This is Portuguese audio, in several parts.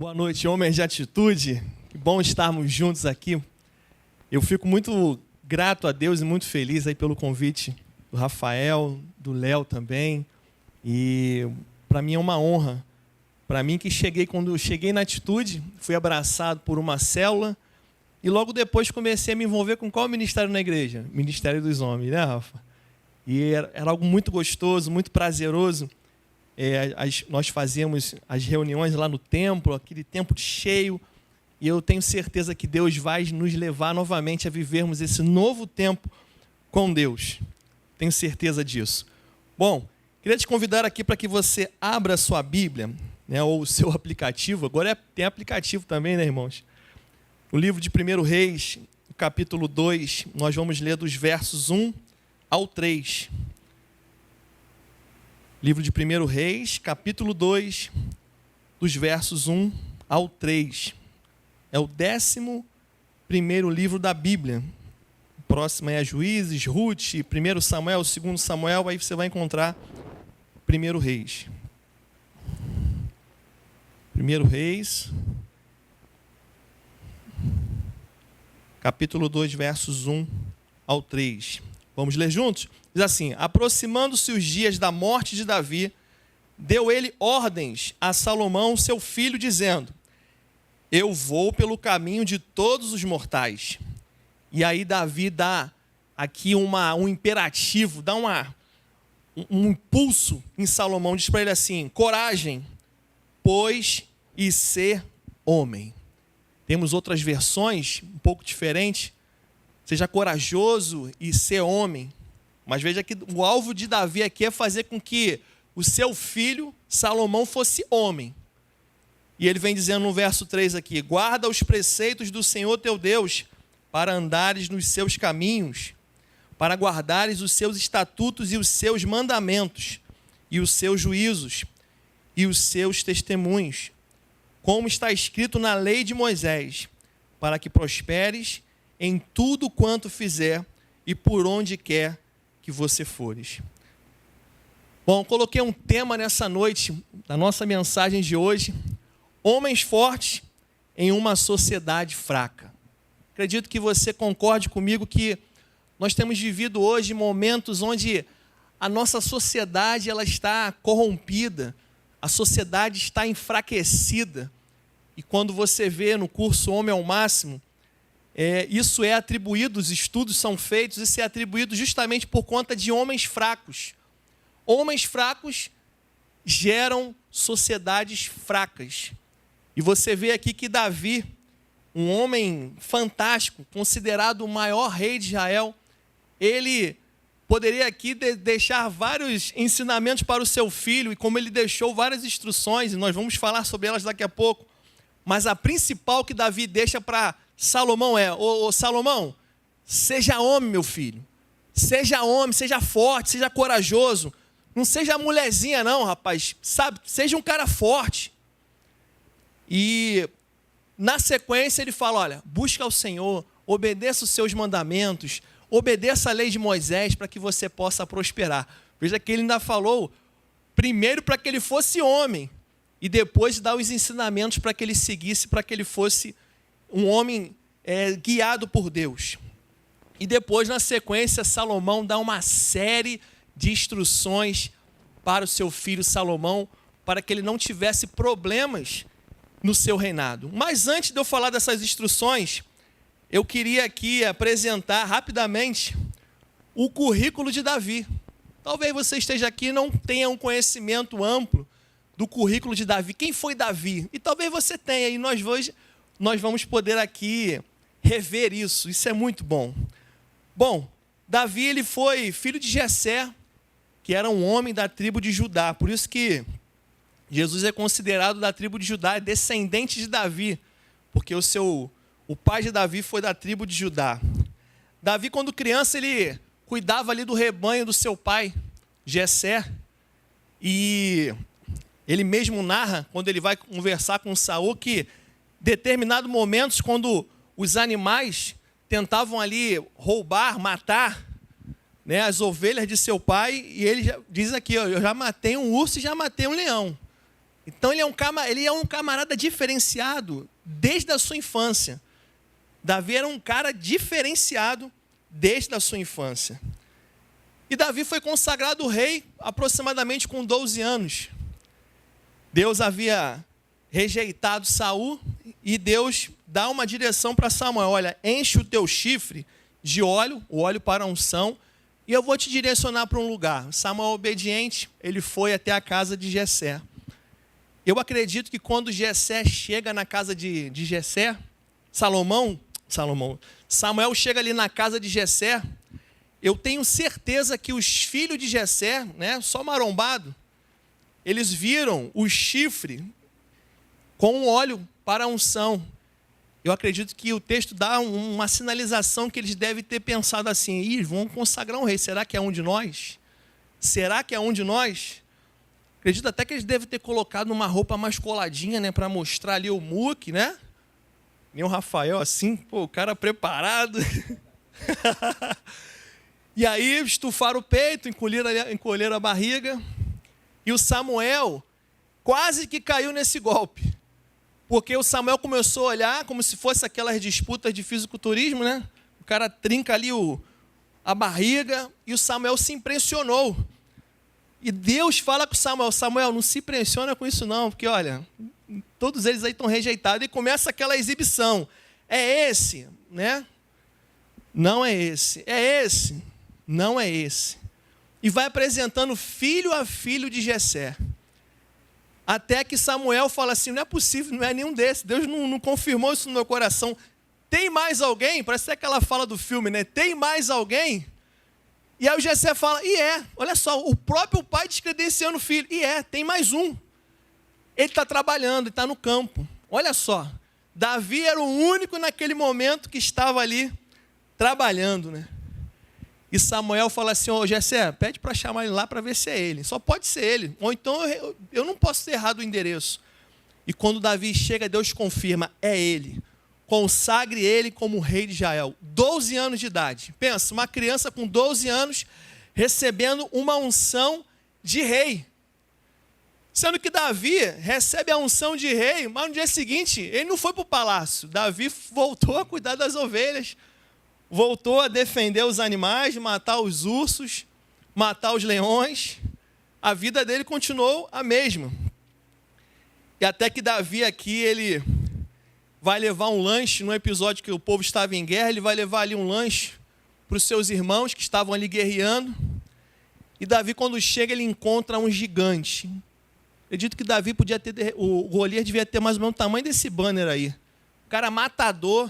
Boa noite, homens de atitude. Que bom estarmos juntos aqui. Eu fico muito grato a Deus e muito feliz aí pelo convite do Rafael, do Léo também. E para mim é uma honra. Para mim quando eu cheguei na atitude, fui abraçado por uma célula e logo depois comecei a me envolver com qual ministério na igreja? Ministério dos Homens, né, Rafa? E era algo muito gostoso, muito prazeroso. Nós fazíamos as reuniões lá no templo, aquele templo cheio, e eu tenho certeza que Deus vai nos levar novamente a vivermos esse novo tempo com Deus. Tenho certeza disso. Bom, queria te convidar aqui para que você abra a sua Bíblia, né, ou o seu aplicativo. Agora tem aplicativo também, né, irmãos? O livro de 1 Reis, capítulo 2, nós vamos ler dos versos 1 ao 3. Livro de 1 Reis, capítulo 2, dos versos 1 ao 3. É o 11º livro da Bíblia. O próximo é Juízes, Ruth, 1 Samuel, 2 Samuel, aí você vai encontrar 1 Reis. 1 Reis, capítulo 2, versos 1 ao 3. Vamos ler juntos? Diz assim: aproximando-se os dias da morte de Davi, deu ele ordens a Salomão, seu filho, dizendo: eu vou pelo caminho de todos os mortais. E aí Davi dá aqui um imperativo, dá um impulso em Salomão, diz para ele assim: coragem, pois, e ser homem. Temos outras versões um pouco diferentes. Seja corajoso e ser homem. Mas veja que o alvo de Davi aqui é fazer com que o seu filho, Salomão, fosse homem. E ele vem dizendo no verso 3 aqui: guarda os preceitos do Senhor teu Deus, para andares nos seus caminhos, para guardares os seus estatutos e os seus mandamentos, e os seus juízos, e os seus testemunhos, como está escrito na lei de Moisés, para que prosperes em tudo quanto fizer e por onde quer que você fores. Bom, coloquei um tema nessa noite, da nossa mensagem de hoje: homens fortes em uma sociedade fraca. Acredito que você concorde comigo que nós temos vivido hoje momentos onde a nossa sociedade ela está corrompida, a sociedade está enfraquecida. E quando você vê no curso Homem ao Máximo, isso é atribuído, os estudos são feitos, isso é atribuído justamente por conta de homens fracos. Homens fracos geram sociedades fracas. E você vê aqui que Davi, um homem fantástico, considerado o maior rei de Israel, ele poderia aqui deixar vários ensinamentos para o seu filho, e como ele deixou várias instruções, e nós vamos falar sobre elas daqui a pouco, mas a principal que Davi deixa para Salomão é: ô Salomão, seja homem, meu filho. Seja homem, seja forte, seja corajoso. Não seja mulherzinha não, rapaz. Sabe? Seja um cara forte. E na sequência ele fala: olha, busca ao Senhor, obedeça os seus mandamentos, obedeça a lei de Moisés para que você possa prosperar. Veja que ele ainda falou primeiro para que ele fosse homem e depois dar os ensinamentos para que ele seguisse, para que ele fosse um homem guiado por Deus. E depois, na sequência, Salomão dá uma série de instruções para o seu filho Salomão, para que ele não tivesse problemas no seu reinado. Mas antes de eu falar dessas instruções, eu queria aqui apresentar rapidamente o currículo de Davi. Talvez você esteja aqui e não tenha um conhecimento amplo do currículo de Davi. Quem foi Davi? E talvez você tenha, e nós vamos poder aqui rever isso. Isso é muito bom. Bom, Davi ele foi filho de Jessé, que era um homem da tribo de Judá. Por isso que Jesus é considerado da tribo de Judá, é descendente de Davi, porque o pai de Davi foi da tribo de Judá. Davi, quando criança, ele cuidava ali do rebanho do seu pai, Jessé, e ele mesmo narra, quando ele vai conversar com Saul, que determinados momentos, quando os animais tentavam ali roubar, matar, né, as ovelhas de seu pai, e ele diz aqui: ó, eu já matei um urso e já matei um leão. Então ele é um camarada diferenciado desde a sua infância. Davi era um cara diferenciado desde a sua infância. E Davi foi consagrado rei aproximadamente com 12 anos. Deus havia rejeitado Saul e Deus dá uma direção para Samuel. Olha, enche o teu chifre de óleo, o óleo para a unção, e eu vou te direcionar para um lugar. Samuel, obediente, ele foi até a casa de Jessé. Eu acredito que quando Jessé chega na casa de Jessé, Samuel chega ali na casa de Jessé, eu tenho certeza que os filhos de Jessé, né, só marombado, eles viram o chifre com óleo para a unção. Eu acredito que o texto dá uma sinalização que eles devem ter pensado assim: vão consagrar um rei, será que é um de nós? Será que é um de nós? Acredito até que eles devem ter colocado uma roupa mais coladinha, né, para mostrar ali o muque, né? Nem o Rafael assim, pô, o cara preparado. E aí estufaram o peito, encolheram a barriga. E o Samuel quase que caiu nesse golpe. Porque o Samuel começou a olhar como se fosse aquelas disputas de fisiculturismo, né? O cara trinca ali a barriga e o Samuel se impressionou. E Deus fala com o Samuel: Samuel, não se impressiona com isso não, porque olha, todos eles aí estão rejeitados. E começa aquela exibição. É esse, né? Não é esse. É esse. Não é esse. E vai apresentando filho a filho de Jessé. Até que Samuel fala assim: não é possível, não é nenhum desses. Deus não confirmou isso no meu coração. Tem mais alguém? Parece aquela fala do filme, né? Tem mais alguém? E aí o Jessé fala: olha só, o próprio pai descredenciando o filho. Tem mais um. Ele está trabalhando, ele está no campo. Olha só, Davi era o único naquele momento que estava ali trabalhando, né? E Samuel fala assim: Jessé, pede para chamar ele lá para ver se é ele. Só pode ser ele. Ou então eu não posso ter errado o endereço. E quando Davi chega, Deus confirma: é ele. Consagre ele como rei de Israel. 12 anos de idade. Pensa, uma criança com 12 anos recebendo uma unção de rei. Sendo que Davi recebe a unção de rei, mas no dia seguinte ele não foi para o palácio. Davi voltou a cuidar das ovelhas. Voltou a defender os animais, matar os ursos, matar os leões. A vida dele continuou a mesma. E até que Davi aqui, ele vai levar um lanche, num episódio que o povo estava em guerra, ele vai levar ali um lanche para os seus irmãos que estavam ali guerreando. E Davi, quando chega, ele encontra um gigante. Acredito que Davi podia ter, o Golias devia ter mais ou menos o tamanho desse banner aí. O cara matador.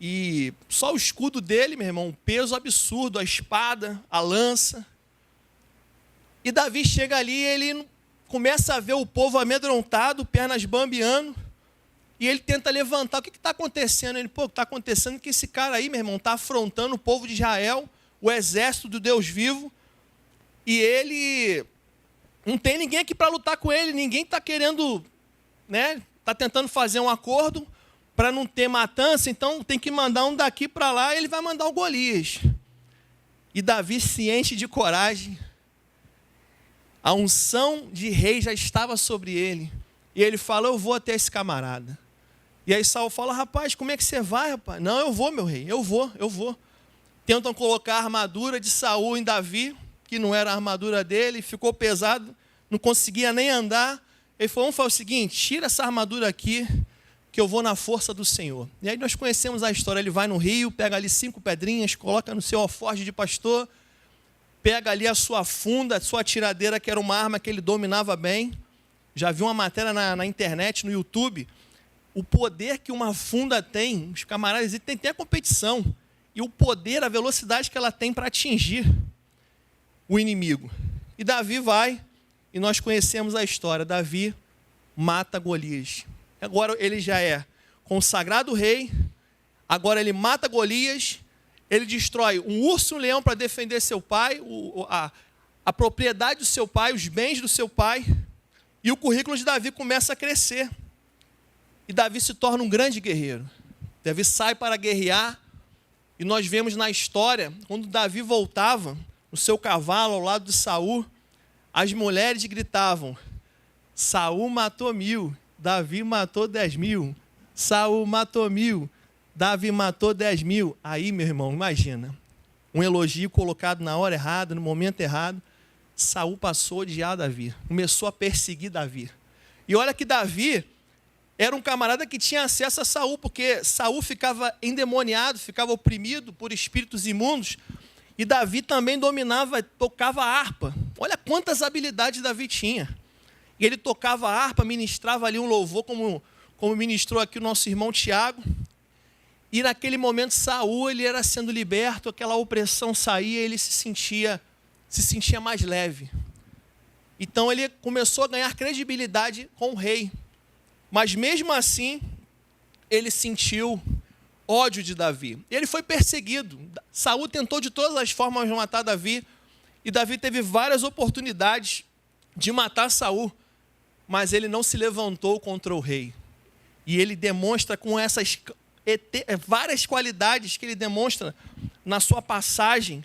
E só o escudo dele, meu irmão, um peso absurdo, a espada, a lança. E Davi chega ali e ele começa a ver o povo amedrontado, pernas bambeando, e ele tenta levantar. O que está acontecendo? Ele, está acontecendo que esse cara aí, meu irmão, está afrontando o povo de Israel, o exército do Deus vivo, e ele não tem ninguém aqui para lutar com ele, ninguém está querendo, né? Está tentando fazer um acordo para não ter matança, então tem que mandar um daqui para lá, e ele vai mandar o Golias. E Davi se enche de coragem. A unção de rei já estava sobre ele. E ele fala: eu vou até esse camarada. E aí Saul fala: rapaz, como é que você vai, rapaz? Não, eu vou, meu rei, eu vou. Tentam colocar a armadura de Saul em Davi, que não era a armadura dele, ficou pesado, não conseguia nem andar. Ele falou: vamos fazer o seguinte, tira essa armadura aqui, que eu vou na força do Senhor. E aí nós conhecemos a história. Ele vai no rio, pega ali 5 pedrinhas, coloca no seu alforje de pastor, pega ali a sua funda, a sua tiradeira, que era uma arma que ele dominava bem. Já vi uma matéria na internet, no YouTube, o poder que uma funda tem. Os camaradas tem a competição, e o poder, a velocidade que ela tem para atingir o inimigo. E Davi vai, e nós conhecemos a história. Davi mata Golias. Agora ele já é consagrado rei, agora ele mata Golias, ele destrói um urso e um leão para defender seu pai, a propriedade do seu pai, os bens do seu pai, e o currículo de Davi começa a crescer. E Davi se torna um grande guerreiro. Davi sai para guerrear, e nós vemos na história, quando Davi voltava no seu cavalo ao lado de Saul, as mulheres gritavam: Saul matou 1000, Davi matou 10.000. Saul matou 1000, Davi matou 10.000. Aí, meu irmão, imagina. Um elogio colocado na hora errada, no momento errado. Saul passou a odiar Davi. Começou a perseguir Davi. E olha que Davi era um camarada que tinha acesso a Saul, porque Saul ficava endemoniado, ficava oprimido por espíritos imundos. E Davi também dominava, tocava harpa. Olha quantas habilidades Davi tinha. E ele tocava harpa, ministrava ali um louvor, como ministrou aqui o nosso irmão Tiago. E naquele momento Saul, ele era sendo liberto, aquela opressão saía, ele se sentia mais leve. Então ele começou a ganhar credibilidade com o rei. Mas mesmo assim, ele sentiu ódio de Davi. Ele foi perseguido. Saul tentou de todas as formas matar Davi. E Davi teve várias oportunidades de matar Saul. Mas ele não se levantou contra o rei. E ele demonstra com essas várias qualidades que ele demonstra na sua passagem,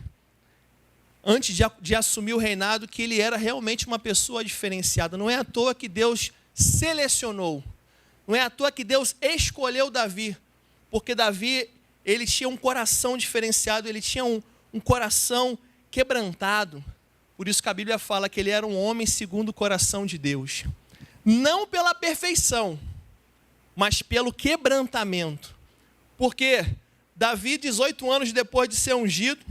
antes de assumir o reinado, que ele era realmente uma pessoa diferenciada. Não é à toa que Deus selecionou. Não é à toa que Deus escolheu Davi. Porque Davi, ele tinha um coração diferenciado, ele tinha um coração quebrantado. Por isso que a Bíblia fala que ele era um homem segundo o coração de Deus. Não pela perfeição, mas pelo quebrantamento. Porque Davi, 18 anos depois de ser ungido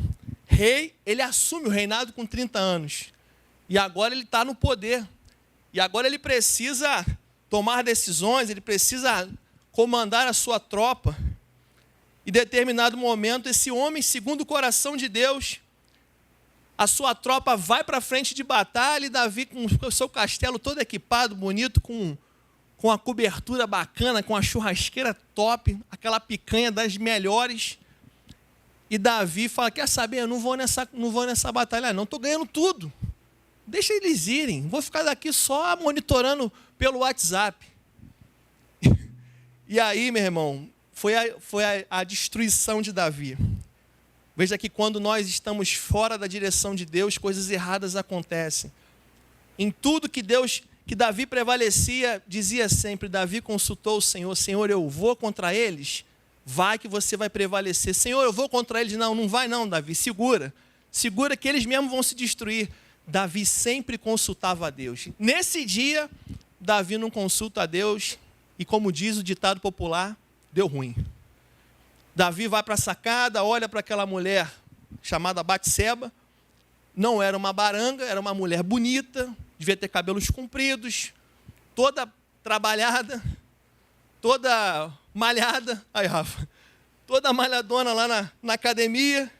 rei, ele assume o reinado com 30 anos. E agora ele está no poder. E agora ele precisa tomar decisões, ele precisa comandar a sua tropa. Em determinado momento, esse homem, segundo o coração de Deus, a sua tropa vai para frente de batalha, e Davi, com o seu castelo todo equipado, bonito, com a cobertura bacana, com a churrasqueira top, aquela picanha das melhores. E Davi fala, quer saber, eu não vou nessa batalha não, estou ganhando tudo. Deixa eles irem, vou ficar daqui só monitorando pelo WhatsApp. E aí, meu irmão, foi a destruição de Davi. Veja que quando nós estamos fora da direção de Deus, coisas erradas acontecem. Em tudo que Davi prevalecia, dizia sempre, Davi consultou o Senhor, Senhor, eu vou contra eles? Vai que você vai prevalecer. Senhor, eu vou contra eles? Não vai não, Davi, segura que eles mesmos vão se destruir. Davi sempre consultava a Deus. Nesse dia, Davi não consulta a Deus, e como diz o ditado popular, deu ruim. Davi vai para a sacada, olha para aquela mulher chamada Batseba. Não era uma baranga, era uma mulher bonita, devia ter cabelos compridos, toda trabalhada, toda malhada. Aí, Rafa, toda malhadona lá na academia.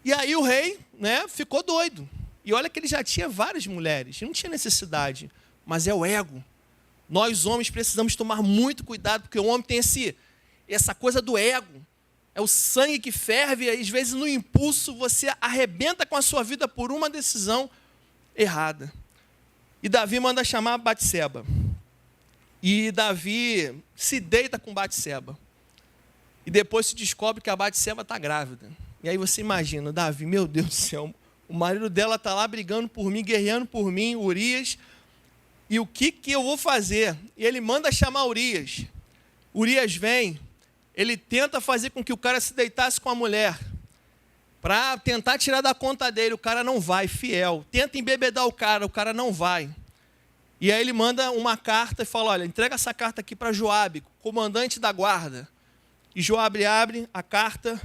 E aí o rei, ficou doido. E olha que ele já tinha várias mulheres, não tinha necessidade, mas é o ego. Nós homens precisamos tomar muito cuidado, porque o homem tem essa coisa do ego. É o sangue que ferve, e às vezes no impulso você arrebenta com a sua vida por uma decisão errada. E Davi manda chamar Batseba. E Davi se deita com Batseba. E depois se descobre que a Batseba está grávida. E aí você imagina, Davi, meu Deus do céu, o marido dela está lá brigando por mim, guerreando por mim, Urias. E o que eu vou fazer? E ele manda chamar Urias. Urias vem, ele tenta fazer com que o cara se deitasse com a mulher, para tentar tirar da conta dele. O cara não vai, fiel. Tenta embebedar o cara não vai. E aí ele manda uma carta e fala, olha, entrega essa carta aqui para Joabe, comandante da guarda. E Joabe abre a carta.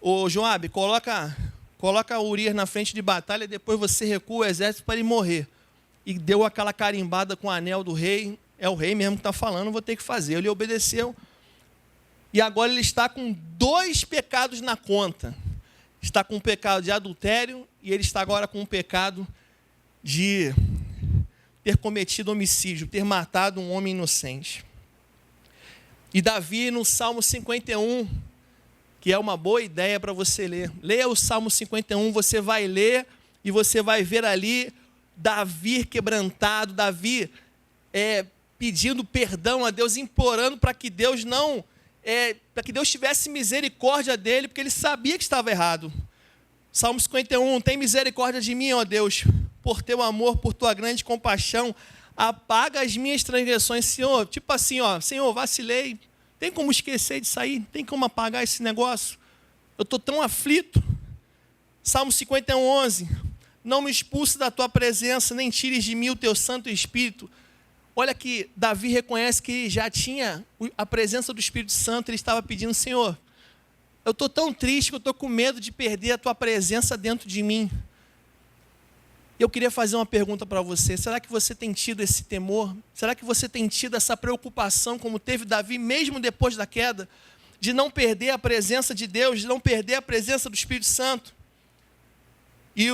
Ô Joabe, coloca Urias na frente de batalha, e depois você recua o exército para ele morrer. E deu aquela carimbada com o anel do rei. É o rei mesmo que está falando, vou ter que fazer. Ele obedeceu. E agora ele está com 2 pecados na conta. Está com o pecado de adultério, e ele está agora com o pecado de ter cometido homicídio, ter matado um homem inocente. E Davi, no Salmo 51, que é uma boa ideia para você ler. Leia o Salmo 51, você vai ler e você vai ver ali Davi quebrantado, Davi pedindo perdão a Deus, implorando para que Deus para que Deus tivesse misericórdia dele, porque ele sabia que estava errado. Salmo 51, tem misericórdia de mim, ó Deus, por teu amor, por tua grande compaixão, apaga as minhas transgressões, Senhor. Tipo assim, ó, Senhor, vacilei, tem como esquecer disso aí? Tem como apagar esse negócio? Eu estou tão aflito. Salmo 51:11, não me expulse da tua presença, nem tires de mim o teu Santo Espírito. Olha que Davi reconhece que já tinha a presença do Espírito Santo, ele estava pedindo, Senhor, eu estou tão triste que eu estou com medo de perder a tua presença dentro de mim. Eu queria fazer uma pergunta para você, será que você tem tido esse temor? Será que você tem tido essa preocupação como teve Davi, mesmo depois da queda, de não perder a presença de Deus, de não perder a presença do Espírito Santo? E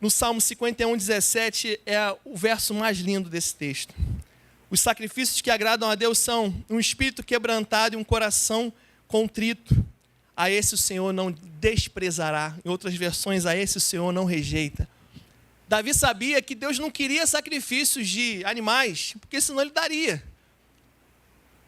no Salmo 51:17 é o verso mais lindo desse texto. Os sacrifícios que agradam a Deus são um espírito quebrantado e um coração contrito. A esse o Senhor não desprezará. Em outras versões, a esse o Senhor não rejeita. Davi sabia que Deus não queria sacrifícios de animais, porque senão ele daria.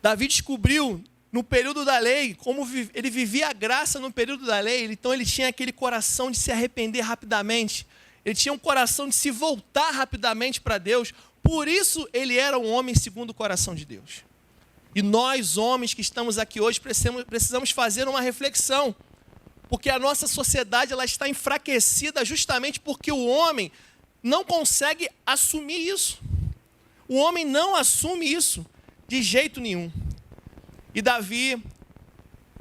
Davi descobriu no período da lei, como ele vivia a graça no período da lei, então ele tinha aquele coração de se arrepender rapidamente. Ele tinha um coração de se voltar rapidamente para Deus. Por isso ele era um homem segundo o coração de Deus. E nós, homens que estamos aqui hoje, precisamos fazer uma reflexão. Porque a nossa sociedade ela está enfraquecida justamente porque o homem não consegue assumir isso. O homem não assume isso de jeito nenhum. E Davi,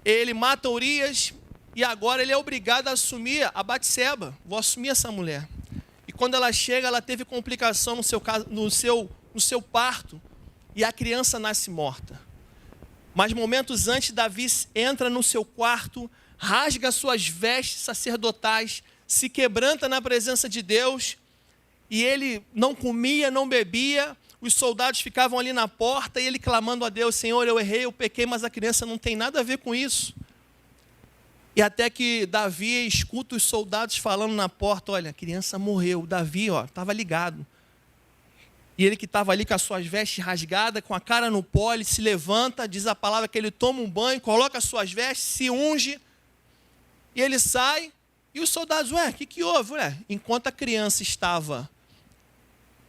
ele mata Urias e agora ele é obrigado a assumir a Batseba. Vou assumir essa mulher. E quando ela chega, ela teve complicação no seu parto e a criança nasce morta. Mas momentos antes, Davi entra no seu quarto, rasga suas vestes sacerdotais, se quebranta na presença de Deus, e ele não comia, não bebia, os soldados ficavam ali na porta, e ele clamando a Deus, Senhor, eu errei, eu pequei, mas a criança não tem nada a ver com isso. E até que Davi escuta os soldados falando na porta, olha, a criança morreu, Davi estava ligado. E ele que estava ali com as suas vestes rasgadas, com a cara no pó, ele se levanta, diz a palavra que ele toma um banho, coloca as suas vestes, se unge, e ele sai, e os soldados, o que houve? Enquanto a criança estava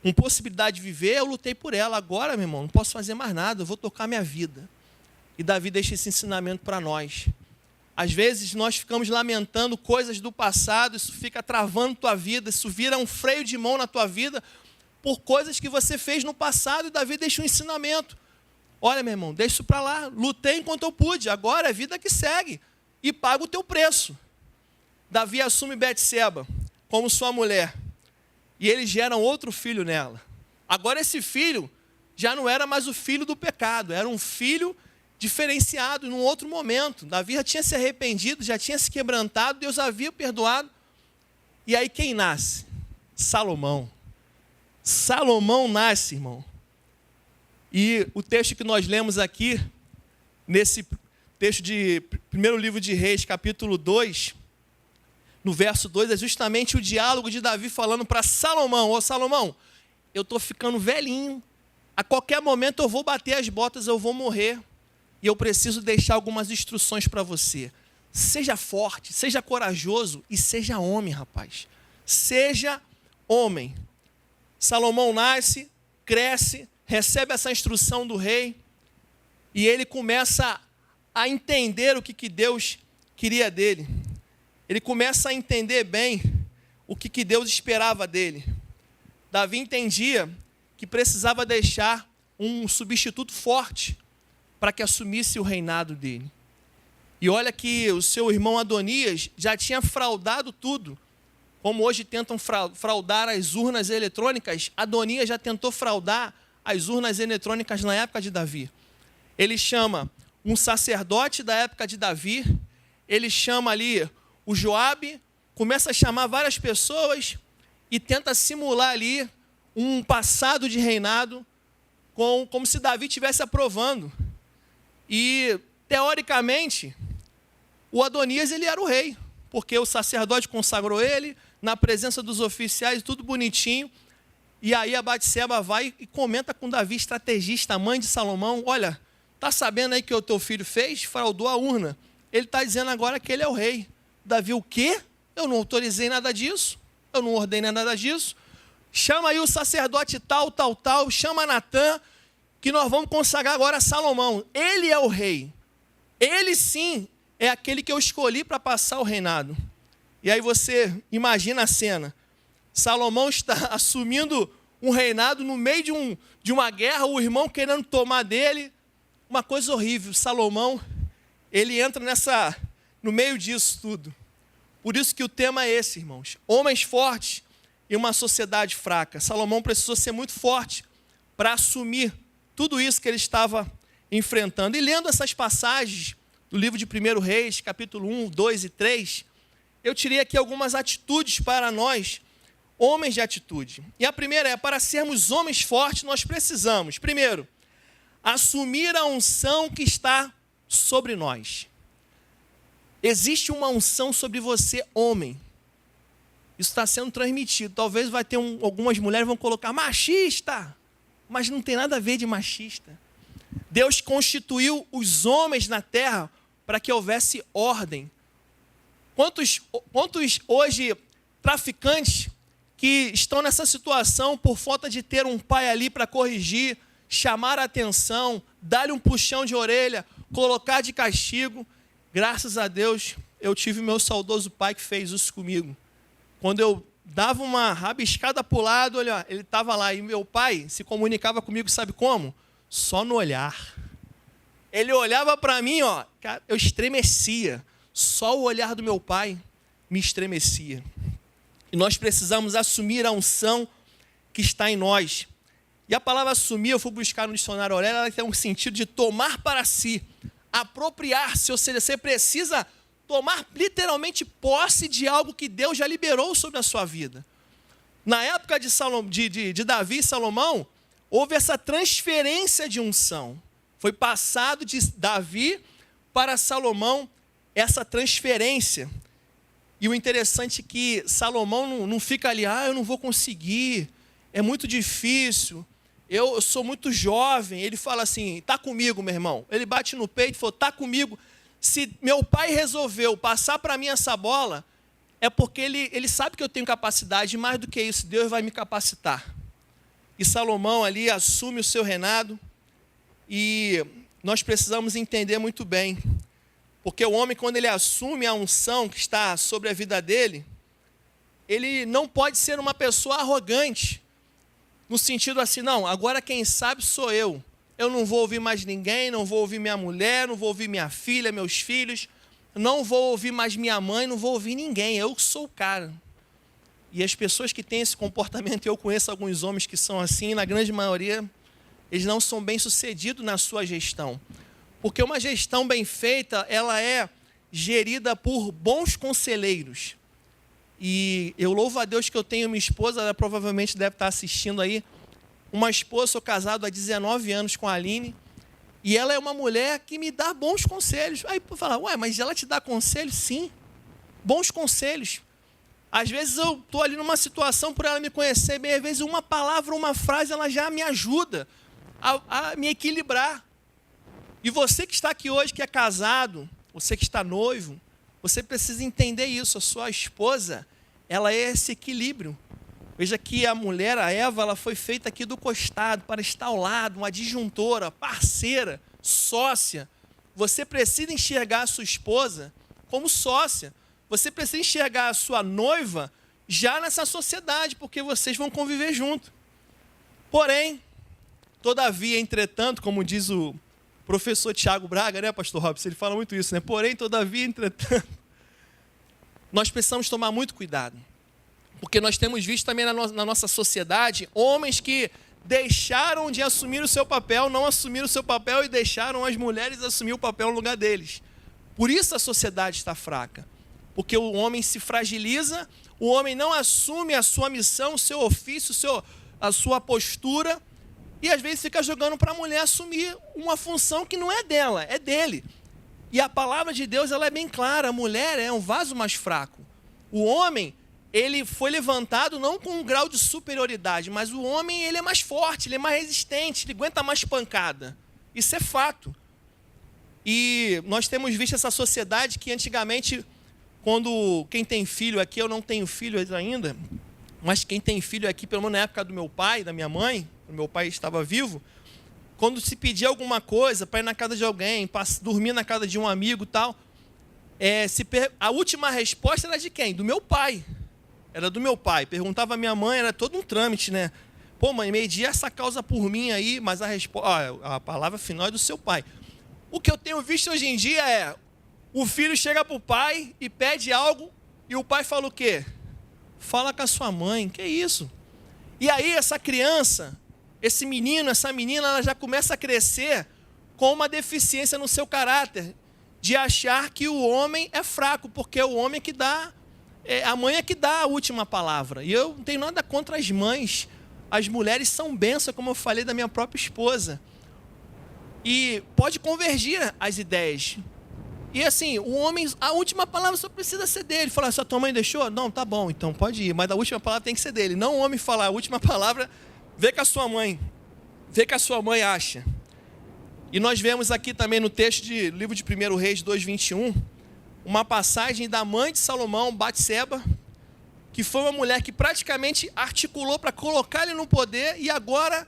com possibilidade de viver, eu lutei por ela. Agora, meu irmão, não posso fazer mais nada, eu vou tocar minha vida. E Davi deixa esse ensinamento para nós. Às vezes nós ficamos lamentando coisas do passado, isso fica travando tua vida, isso vira um freio de mão na tua vida, por coisas que você fez no passado, e Davi deixa um ensinamento. Olha, meu irmão, deixa isso para lá, lutei enquanto eu pude, agora é a vida que segue, e paga o teu preço. Davi assume Betseba como sua mulher, e eles geram outro filho nela. Agora esse filho já não era mais o filho do pecado, era um filho diferenciado num outro momento. Davi já tinha se arrependido, já tinha se quebrantado, Deus havia perdoado. E aí quem nasce? Salomão. Salomão nasce, irmão. E o texto que nós lemos aqui, nesse texto de 1º livro de Reis, capítulo 2, no verso 2, é justamente o diálogo de Davi falando para Salomão, Salomão, eu estou ficando velhinho, a qualquer momento eu vou bater as botas, eu vou morrer, e eu preciso deixar algumas instruções para você. Seja forte, seja corajoso e seja homem, rapaz. Seja homem. Salomão nasce, cresce, recebe essa instrução do rei, e ele começa a entender o que Deus queria dele. Ele começa a entender bem o que Deus esperava dele. Davi entendia que precisava deixar um substituto forte para que assumisse o reinado dele. E olha que o seu irmão Adonias já tinha fraudado tudo. Como hoje tentam fraudar as urnas eletrônicas, Adonias já tentou fraudar as urnas eletrônicas na época de Davi. Ele chama um sacerdote da época de Davi, ele chama ali o Joabe, começa a chamar várias pessoas e tenta simular ali um passado de reinado, como se Davi estivesse aprovando. E, teoricamente, o Adonias ele era o rei, porque o sacerdote consagrou ele, na presença dos oficiais, tudo bonitinho. E aí a Batseba vai e comenta com Davi, estrategista, mãe de Salomão, olha, tá sabendo aí que o teu filho fez? Fraudou a urna. Ele está dizendo agora que ele é o rei. Davi, o quê? Eu não autorizei nada disso, eu não ordenei nada disso. chama aí o sacerdote tal, chama Natã, que nós vamos consagrar agora a Salomão. Ele é o rei. Ele sim é aquele que eu escolhi para passar o reinado. E aí você imagina a cena. Salomão está assumindo um reinado no meio de uma guerra, o irmão querendo tomar dele. Uma coisa horrível. Salomão, ele entra no meio disso tudo. Por isso que o tema é esse, irmãos. Homens fortes e uma sociedade fraca. Salomão precisou ser muito forte para assumir tudo isso que ele estava enfrentando. E lendo essas passagens do livro de 1 Reis, capítulo 1, 2 e 3, eu tirei aqui algumas atitudes para nós, homens de atitude. E a primeira é, para sermos homens fortes, nós precisamos, primeiro, assumir a unção que está sobre nós. Existe uma unção sobre você, homem. Isso está sendo transmitido. Talvez vai ter algumas mulheres vão colocar machista, mas não tem nada a ver de machista. Deus constituiu os homens na terra para que houvesse ordem. Quantos hoje traficantes que estão nessa situação por falta de ter um pai ali para corrigir, chamar a atenção, dar-lhe um puxão de orelha, colocar de castigo? Graças a Deus, eu tive meu saudoso pai que fez isso comigo. Quando eu dava uma rabiscada para o lado, olha, ele estava lá. E meu pai se comunicava comigo, sabe como? Só no olhar. Ele olhava para mim, ó, cara, eu estremecia. Só o olhar do meu pai me estremecia. E nós precisamos assumir a unção que está em nós. E a palavra assumir, eu fui buscar no dicionário Aurélio, ela tem um sentido de tomar para si, apropriar-se, ou seja, você precisa tomar literalmente posse de algo que Deus já liberou sobre a sua vida. Na época de Davi e Salomão, houve essa transferência de unção. Foi passado de Davi para Salomão essa transferência. E o interessante é que Salomão não fica ali, eu não vou conseguir, é muito difícil, eu sou muito jovem. Ele fala assim, está comigo, meu irmão. Ele bate no peito e falou, está comigo. Se meu pai resolveu passar para mim essa bola, é porque ele sabe que eu tenho capacidade, e mais do que isso, Deus vai me capacitar. E Salomão ali assume o seu reinado, e nós precisamos entender muito bem, porque o homem, quando ele assume a unção que está sobre a vida dele, ele não pode ser uma pessoa arrogante, no sentido assim, não, agora quem sabe sou eu. Eu não vou ouvir mais ninguém, não vou ouvir minha mulher, não vou ouvir minha filha, meus filhos, não vou ouvir mais minha mãe, não vou ouvir ninguém, eu sou o cara. E as pessoas que têm esse comportamento, eu conheço alguns homens que são assim, na grande maioria, eles não são bem-sucedidos na sua gestão. Porque uma gestão bem feita, ela é gerida por bons conselheiros. E eu louvo a Deus que eu tenho minha esposa, ela provavelmente deve estar assistindo aí, uma esposa, sou casado há 19 anos com a Aline, e ela é uma mulher que me dá bons conselhos. Aí eu falo, mas ela te dá conselhos? Sim, bons conselhos. Às vezes eu estou ali numa situação, por ela me conhecer bem, às vezes uma palavra, uma frase, ela já me ajuda a me equilibrar. E você que está aqui hoje, que é casado, você que está noivo, você precisa entender isso. A sua esposa, ela é esse equilíbrio. Veja que a mulher, a Eva, ela foi feita aqui do costado, para estar ao lado, uma adjuntora, parceira, sócia. Você precisa enxergar a sua esposa como sócia. Você precisa enxergar a sua noiva já nessa sociedade, porque vocês vão conviver junto. Porém, todavia, entretanto, como diz o professor Tiago Braga, né, pastor Robson? Ele fala muito isso, né? Porém, todavia, entretanto, nós precisamos tomar muito cuidado. Porque nós temos visto também na nossa sociedade homens que deixaram de assumir o seu papel, não assumiram o seu papel e deixaram as mulheres assumir o papel no lugar deles. Por isso a sociedade está fraca. Porque o homem se fragiliza, o homem não assume a sua missão, o seu ofício, a sua postura, e às vezes fica jogando para a mulher assumir uma função que não é dela, é dele. E a palavra de Deus, ela é bem clara, a mulher é um vaso mais fraco. O homem, ele foi levantado não com um grau de superioridade, mas o homem, ele é mais forte, ele é mais resistente, ele aguenta mais pancada. Isso é fato. E nós temos visto essa sociedade que antigamente, quando quem tem filho aqui, eu não tenho filhos ainda, mas quem tem filho aqui, pelo menos na época do meu pai, da minha mãe, quando meu pai estava vivo, quando se pedia alguma coisa para ir na casa de alguém, para dormir na casa de um amigo e tal, a última resposta era de quem? Do meu pai. Era do meu pai. Perguntava à minha mãe, era todo um trâmite, né? Pô, mãe, meio-dia essa causa por mim aí, mas a palavra final é do seu pai. O que eu tenho visto hoje em dia é, o filho chega para o pai e pede algo, e o pai fala o quê? Fala com a sua mãe, que isso? E aí essa criança, esse menino, essa menina, ela já começa a crescer com uma deficiência no seu caráter, de achar que o homem é fraco, porque é o homem que dá, a mãe é que dá a última palavra. E eu não tenho nada contra as mães, as mulheres são bênção, como eu falei da minha própria esposa. E pode convergir as ideias. E assim, o homem, a última palavra só precisa ser dele. Falar, sua tua mãe deixou? Não, tá bom, então pode ir. Mas a última palavra tem que ser dele. Não o homem falar, a última palavra, vê com a sua mãe. Vê que a sua mãe acha. E nós vemos aqui também no texto do livro de 1 Reis 2:21, uma passagem da mãe de Salomão, Batseba, que foi uma mulher que praticamente articulou para colocar ele no poder, e agora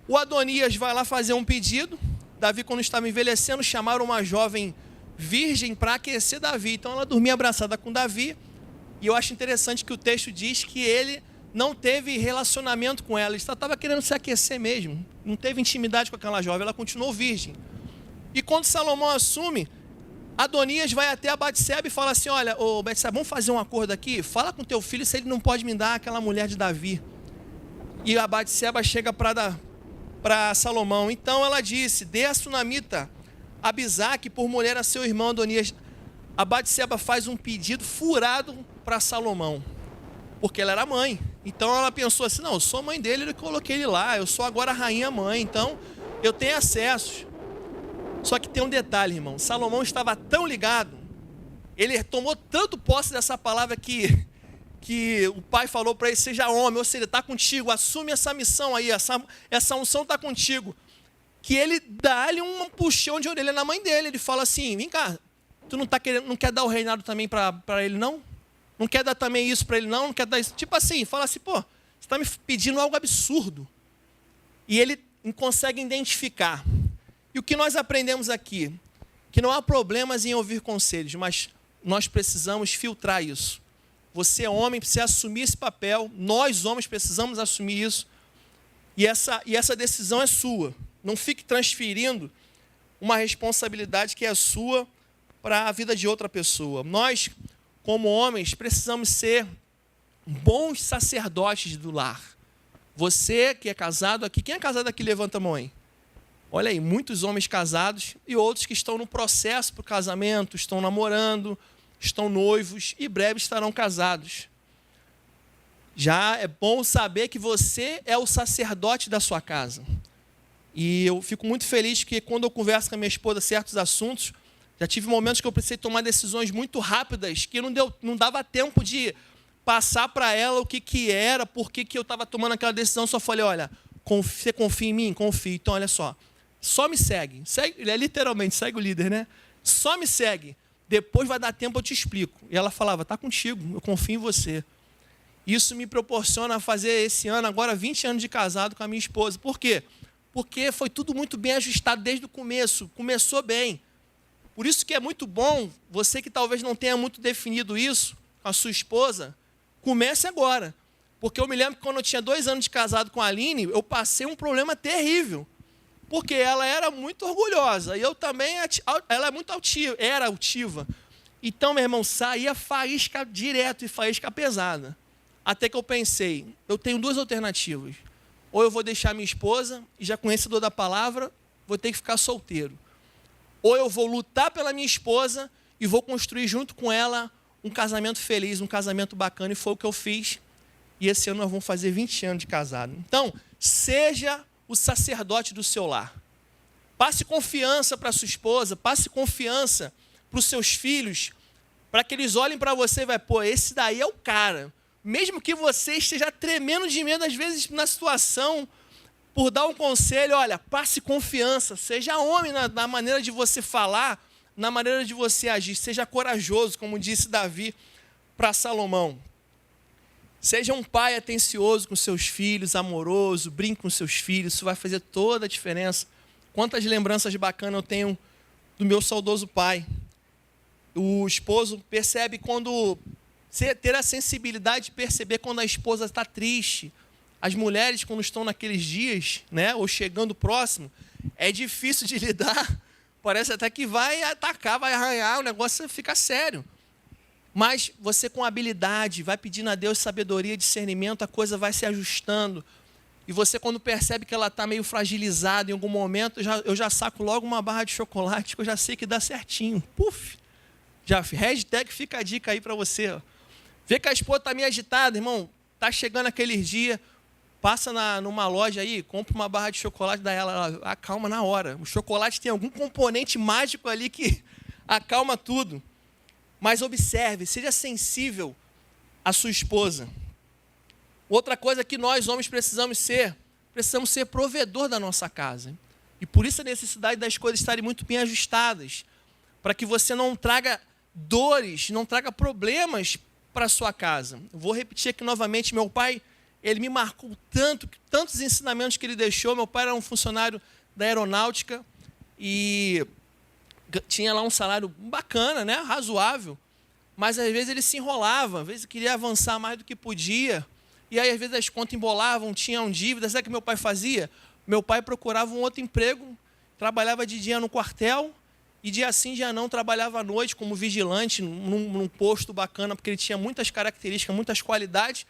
o Adonias vai lá fazer um pedido. Davi, quando estava envelhecendo, chamaram uma jovem virgem para aquecer Davi. Então ela dormia abraçada com Davi, e eu acho interessante que o texto diz que ele não teve relacionamento com ela, ele só estava querendo se aquecer mesmo, não teve intimidade com aquela jovem, ela continuou virgem. E quando Salomão assume, Adonias vai até a Batseba e fala assim, olha, ô Batseba, vamos fazer um acordo aqui, fala com teu filho se ele não pode me dar aquela mulher de Davi. E a Batseba chega para Salomão, então ela disse, dê a sunamita Abisaque por mulher a seu irmão Adonias. A Batseba faz um pedido furado para Salomão, porque ela era mãe. Então ela pensou assim, não, eu sou mãe dele, eu coloquei ele lá, eu sou agora a rainha mãe, então eu tenho acesso. Só que tem um detalhe, irmão, Salomão estava tão ligado, ele tomou tanto posse dessa palavra que o pai falou para ele, seja homem, ou seja, está contigo, assume essa missão aí, essa unção está contigo, que ele dá-lhe um puxão de orelha na mãe dele, ele fala assim, vem cá, tu não quer dar o reinado também para ele não? Não quer dar também isso para ele não? Não quer dar isso? Tipo assim, fala assim, pô, você está me pedindo algo absurdo. E ele consegue identificar. E o que nós aprendemos aqui? Que não há problemas em ouvir conselhos, mas nós precisamos filtrar isso. Você, homem, precisa assumir esse papel, nós, homens, precisamos assumir isso. E essa decisão é sua. Não fique transferindo uma responsabilidade que é sua para a vida de outra pessoa. Nós, como homens, precisamos ser bons sacerdotes do lar. Você que é casado aqui, quem é casado aqui, levanta a mão aí. Olha aí, muitos homens casados e outros que estão no processo para o casamento, estão namorando, estão noivos e breve estarão casados. Já é bom saber que você é o sacerdote da sua casa. E eu fico muito feliz que quando eu converso com a minha esposa certos assuntos, já tive momentos que eu precisei tomar decisões muito rápidas, que não dava tempo de passar para ela o que era, por que eu estava tomando aquela decisão. Só falei, olha, você confia em mim? Confio. Então, olha só me segue. Literalmente, segue o líder, né? Só me segue. Depois vai dar tempo, eu te explico. E ela falava, tá contigo, eu confio em você. Isso me proporciona fazer esse ano, agora 20 anos de casado com a minha esposa. Por quê? Porque foi tudo muito bem ajustado desde o começo. Começou bem. Por isso que é muito bom, você que talvez não tenha muito definido isso com a sua esposa, comece agora. Porque eu me lembro que quando eu tinha 2 anos de casado com a Aline, eu passei um problema terrível. Porque ela era muito orgulhosa. E eu também, ela é muito era altiva. Então, meu irmão, saía faísca direto e faísca pesada. Até que eu pensei, eu tenho 2 alternativas. Ou eu vou deixar minha esposa, e já conhecedor da palavra, vou ter que ficar solteiro. Ou eu vou lutar pela minha esposa e vou construir junto com ela um casamento feliz, um casamento bacana. E foi o que eu fiz. E esse ano nós vamos fazer 20 anos de casado. Então, seja o sacerdote do seu lar. Passe confiança para a sua esposa, passe confiança para os seus filhos, para que eles olhem para você e vai, pô, esse daí é o cara. Mesmo que você esteja tremendo de medo, às vezes, na situação, por dar um conselho, olha, passe confiança, seja homem na maneira de você falar, na maneira de você agir, seja corajoso, como disse Davi para Salomão. Seja um pai atencioso com seus filhos, amoroso, brinque com seus filhos, isso vai fazer toda a diferença. Quantas lembranças bacanas eu tenho do meu saudoso pai. O esposo percebe quando... ter a sensibilidade de perceber quando a esposa está triste. As mulheres, quando estão naqueles dias, né, ou chegando próximo, é difícil de lidar. Parece até que vai atacar, vai arranhar, o negócio fica sério. Mas você, com habilidade, vai pedindo a Deus sabedoria, discernimento, a coisa vai se ajustando. E você, quando percebe que ela está meio fragilizada em algum momento, eu já saco logo uma barra de chocolate, que eu já sei que dá certinho. Puf! Já, hashtag fica a dica aí para você. Ó. Vê que a esposa está meio agitada, irmão. Está chegando aqueles dias, passa numa loja aí, compra uma barra de chocolate, dá ela acalma na hora. O chocolate tem algum componente mágico ali que acalma tudo. Mas observe, seja sensível à sua esposa. Outra coisa que nós, homens, precisamos ser provedor da nossa casa. E por isso a necessidade das coisas estarem muito bem ajustadas, para que você não traga dores, não traga problemas para a sua casa. Eu vou repetir aqui novamente, meu pai, ele me marcou tantos ensinamentos que ele deixou. Meu pai era um funcionário da aeronáutica e tinha lá um salário bacana, né, razoável, mas às vezes ele se enrolava, às vezes queria avançar mais do que podia, e aí às vezes as contas embolavam, tinham dívidas. Sabe o que meu pai fazia? Meu pai procurava um outro emprego, trabalhava de dia no quartel, e dia sim, dia não, trabalhava à noite como vigilante num posto bacana, porque ele tinha muitas características, muitas qualidades.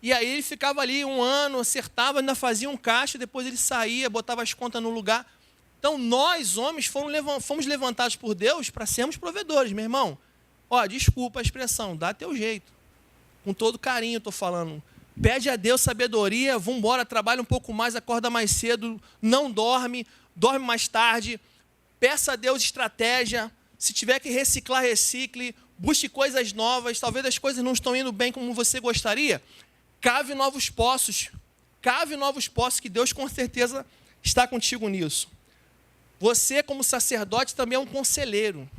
E aí ele ficava ali um ano, acertava, ainda fazia um caixa, depois ele saía, botava as contas no lugar. Então nós, homens, fomos levantados por Deus para sermos provedores, meu irmão. Ó, desculpa a expressão, dá teu jeito. Com todo carinho estou falando. Pede a Deus sabedoria, vamos embora, trabalha um pouco mais, acorda mais cedo, não dorme, dorme mais tarde. Peça a Deus estratégia, se tiver que reciclar, recicle, busque coisas novas, talvez as coisas não estão indo bem como você gostaria, cave novos poços, que Deus com certeza está contigo nisso. Você, como sacerdote, também é um conselheiro.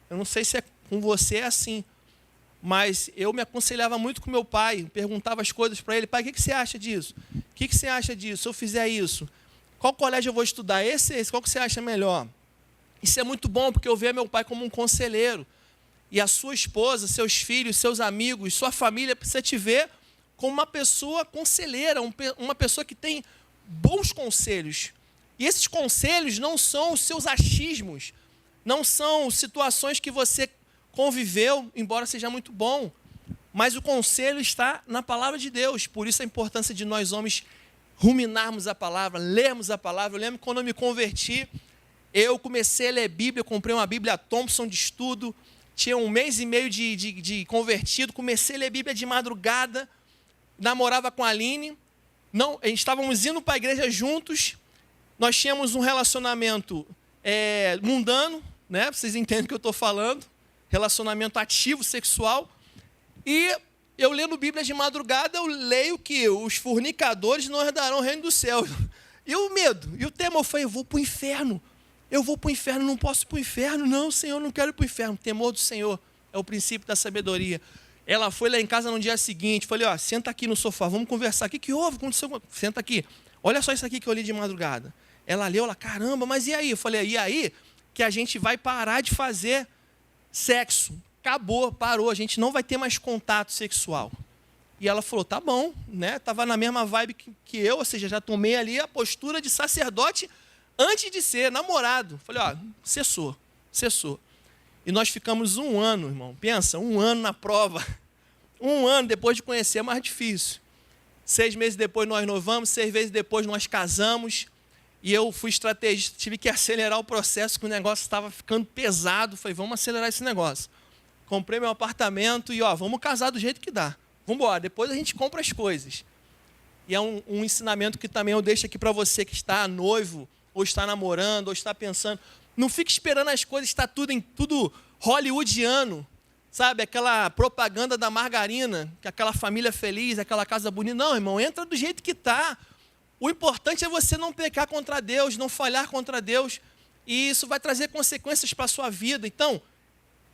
Eu não sei se com você é assim, mas eu me aconselhava muito com meu pai, perguntava as coisas para ele: pai, o que você acha disso? O que você acha disso? Se eu fizer isso, qual colégio eu vou estudar? Esse, qual que você acha melhor? Isso é muito bom, porque eu vejo meu pai como um conselheiro. E a sua esposa, seus filhos, seus amigos, sua família precisa te ver como uma pessoa conselheira, uma pessoa que tem bons conselhos. E esses conselhos não são os seus achismos, não são situações que você conviveu, embora seja muito bom, mas o conselho está na palavra de Deus. Por isso a importância de nós homens ruminarmos a palavra, lermos a palavra. Eu lembro que quando eu me converti, eu comecei a ler Bíblia, eu comprei uma Bíblia Thompson de estudo, tinha 1 mês e meio de convertido, comecei a ler Bíblia de madrugada, namorava com a Aline, estávamos indo para a igreja juntos, nós tínhamos um relacionamento mundano, né? Vocês entendem o que eu estou falando, relacionamento ativo, sexual, e eu lendo Bíblia de madrugada, eu leio que os fornicadores não herdarão o reino do céu. E o medo, e o temor foi: eu vou para o inferno, não posso ir para o inferno, não, Senhor, não quero ir para o inferno. O temor do Senhor é o princípio da sabedoria. Ela foi lá em casa no dia seguinte, falei: ó, senta aqui no sofá, vamos conversar. O que houve? Aconteceu? Senta aqui. Olha só isso aqui que eu li de madrugada. Ela leu, caramba, mas e aí? Eu falei: e aí que a gente vai parar de fazer sexo. Acabou, parou, a gente não vai ter mais contato sexual. E ela falou: tá bom, né? Estava na mesma vibe que eu, ou seja, já tomei ali a postura de sacerdote antes de ser namorado. Falei: ó, cessou. E nós ficamos 1 ano, irmão. Pensa, 1 ano na prova. 1 ano depois de conhecer é mais difícil. 6 meses depois nós novamos, 6 meses depois nós casamos. E eu fui estrategista, tive que acelerar o processo, que o negócio estava ficando pesado. Falei: vamos acelerar esse negócio. Comprei meu apartamento e, ó, vamos casar do jeito que dá. Vamos embora, depois a gente compra as coisas. E é um ensinamento que também eu deixo aqui para você que está noivo, ou está namorando, ou está pensando. Não fique esperando as coisas, está tudo hollywoodiano, sabe? Aquela propaganda da margarina, que aquela família feliz, aquela casa bonita. Não, irmão, entra do jeito que está. O importante é você não pecar contra Deus, não falhar contra Deus. E isso vai trazer consequências para a sua vida. Então,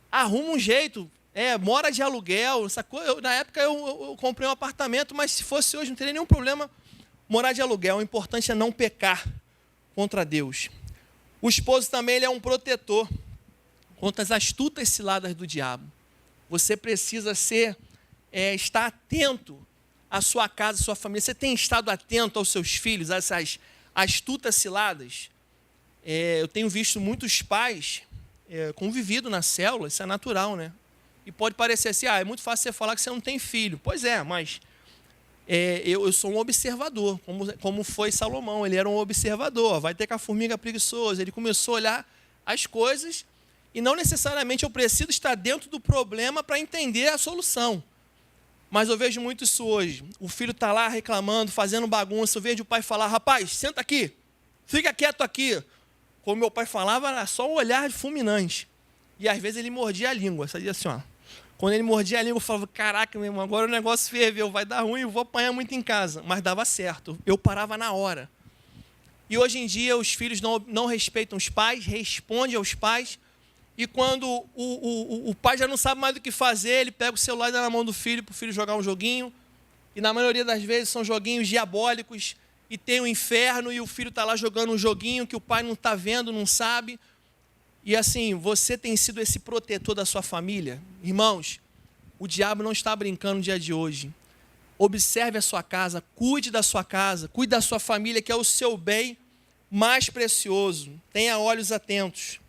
arruma um jeito, mora de aluguel, sacou? Na época eu comprei um apartamento, mas se fosse hoje não teria nenhum problema morar de aluguel. O importante é não pecar contra Deus. O esposo também ele é um protetor contra as astutas ciladas do diabo. Você precisa estar atento à sua casa, à sua família. Você tem estado atento aos seus filhos, a essas astutas ciladas? Eu tenho visto muitos pais convivido na célula, isso é natural, né? E pode parecer assim, é muito fácil você falar que você não tem filho. Pois é, mas eu sou um observador, como foi Salomão, ele era um observador. Vai ter com a formiga preguiçosa, ele começou a olhar as coisas e não necessariamente eu preciso estar dentro do problema para entender a solução. Mas eu vejo muito isso hoje. O filho está lá reclamando, fazendo bagunça, eu vejo o pai falar, rapaz, senta aqui, fica quieto aqui. Como meu pai falava, era só um olhar fulminante. E às vezes ele mordia a língua, sabia assim, ó. Quando ele mordia a língua, eu falava, caraca, meu irmão, agora o negócio ferveu, vai dar ruim, eu vou apanhar muito em casa. Mas dava certo, eu parava na hora. E hoje em dia os filhos não respeitam os pais, respondem aos pais, e quando o pai já não sabe mais o que fazer, ele pega o celular e dá na mão do filho, para o filho jogar um joguinho, e na maioria das vezes são joguinhos diabólicos, e tem o inferno, e o filho está lá jogando um joguinho que o pai não está vendo, não sabe. E assim, você tem sido esse protetor da sua família? Irmãos, o diabo não está brincando no dia de hoje. Observe a sua casa, cuide da sua casa, cuide da sua família, que é o seu bem mais precioso. Tenha olhos atentos.